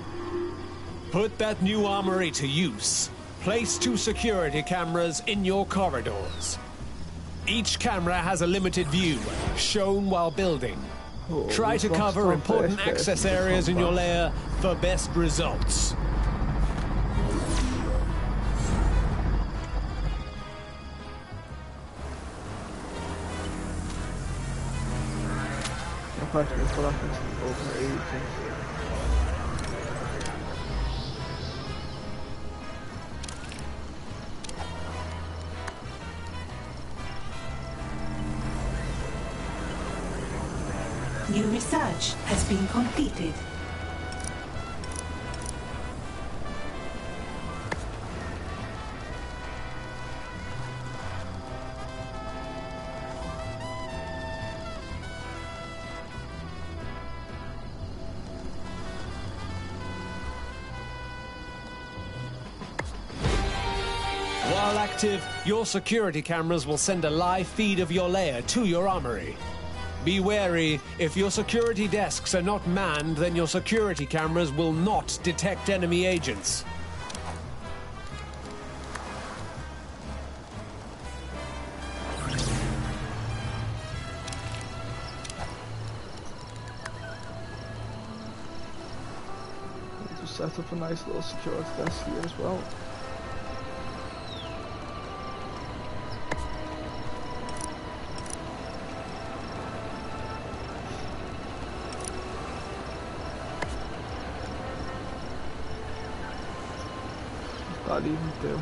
Put that new armory to use. Place 2 security cameras in your corridors. Each camera has a limited view, shown while building.
Oh,
Try to
we've lost
cover
our
important
first
access
person.
areas in your lair for best results.
My question is what happens over the agents?
New research has been completed.
While active, your security cameras will send a live feed of your lair to your armory. Be wary, if your security desks are not manned, then your security cameras will not detect enemy agents.
Just set up a nice little security desk here as well. That even do?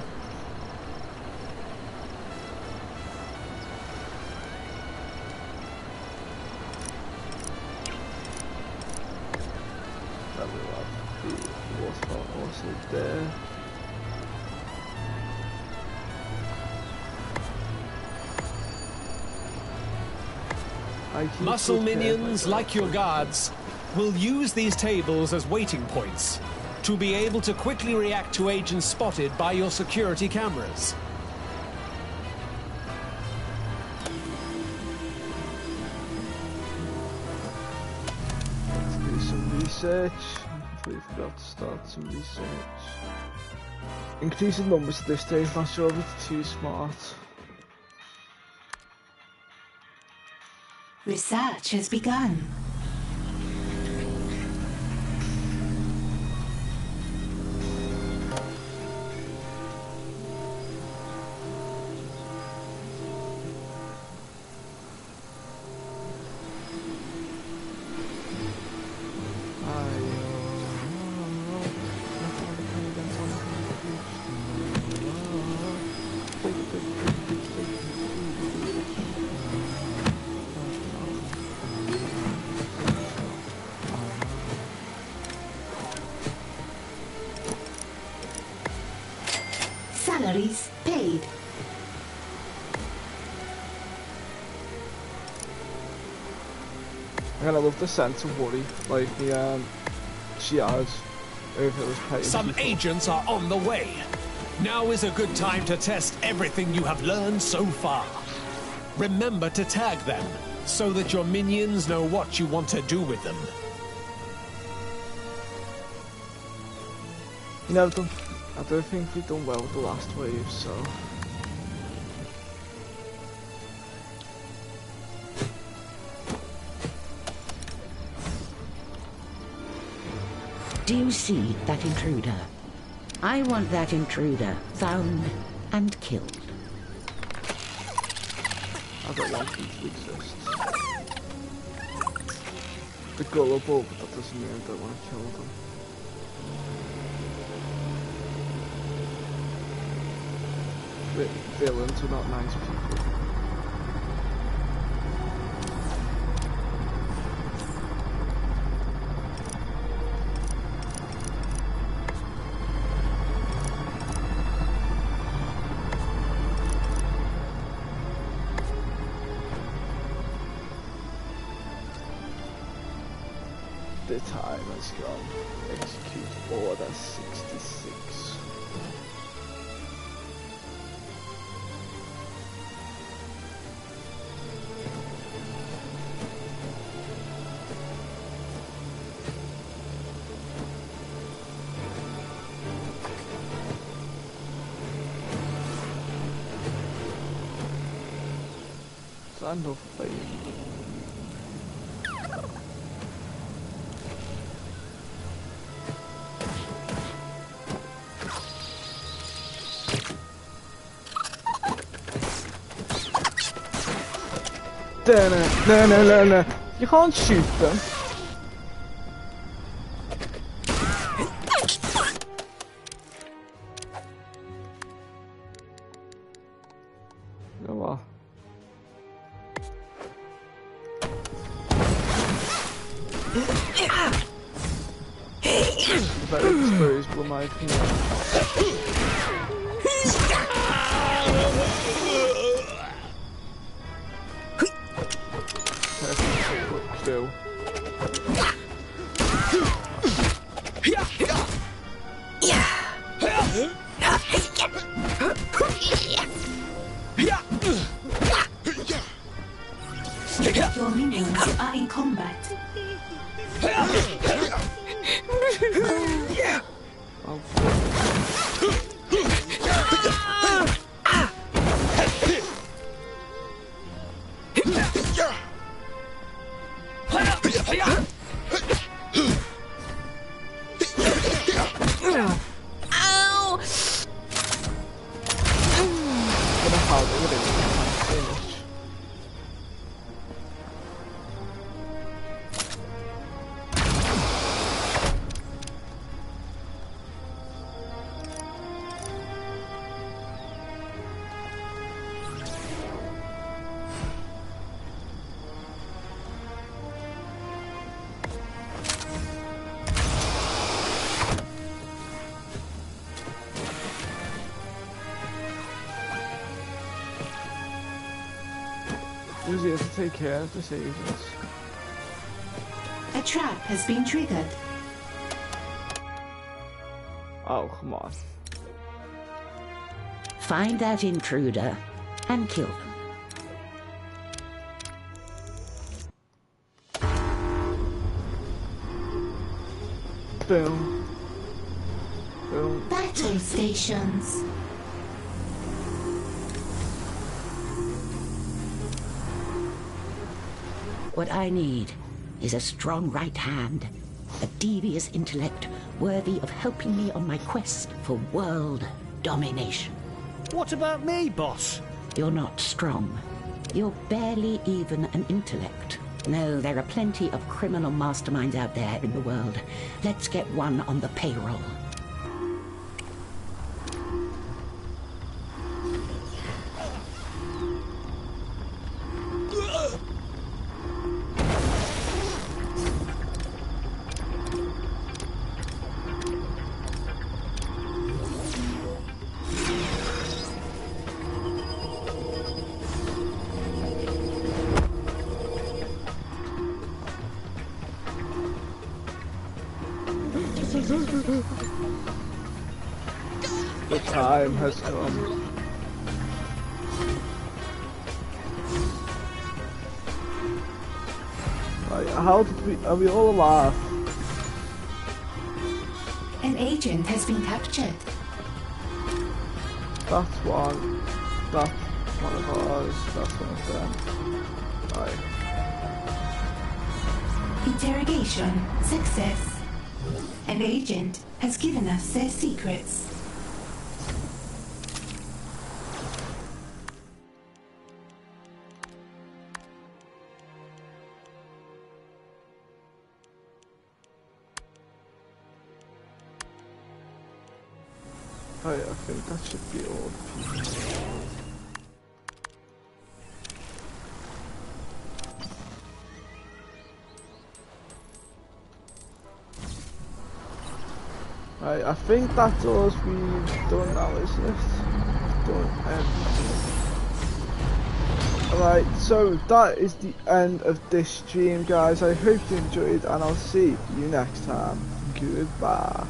That will have the waterfall also there.
Muscle minions, like your guards, will use these tables as waiting points to be able to quickly react to agents spotted by your security cameras.
Let's do some research. I completely forgot to start some research. Increasing numbers at this stage, not sure if it's too smart.
Research has begun. Inquiries paid.
And I love the sense of worry, like she has over this paying
Some
people.
agents are on the way. Now is a good time to test everything you have learned so far. Remember to tag them, so that your minions know what you want to do with them.
You know, I don't think we've done well with the last wave, so...
Do you see that intruder? I want that intruder found and killed.
I don't want them to exist. They're gullible, but that doesn't mean I don't want to kill them. Villains are not nice people. The time has gone. Execute Order 66. Son of a baby. No. You can't shoot them. You know what? Very disposable, in my opinion. Do.
Your minions are in combat. Who's here to take care of the agents? A trap has been triggered.
Oh, come on.
Find that intruder and kill them.
Boom. Boom.
Battle stations.
What I need is a strong right hand, a devious intellect worthy of helping me on my quest for world domination.
What about me, boss?
You're not strong. You're barely even an intellect. No, there are plenty of criminal masterminds out there in the world. Let's get one on the payroll.
time has come. Right, how did we... Are we all alive?
An agent has been captured.
That's one. That's one of ours. That's one of them. Right.
Interrogation success. An agent has given us their secrets.
Right, I think that should be all the people. Right, I think that's all we've done now, isn't it? Done everything. Alright, so that is the end of this stream, guys. I hope you enjoyed, and I'll see you next time. Goodbye.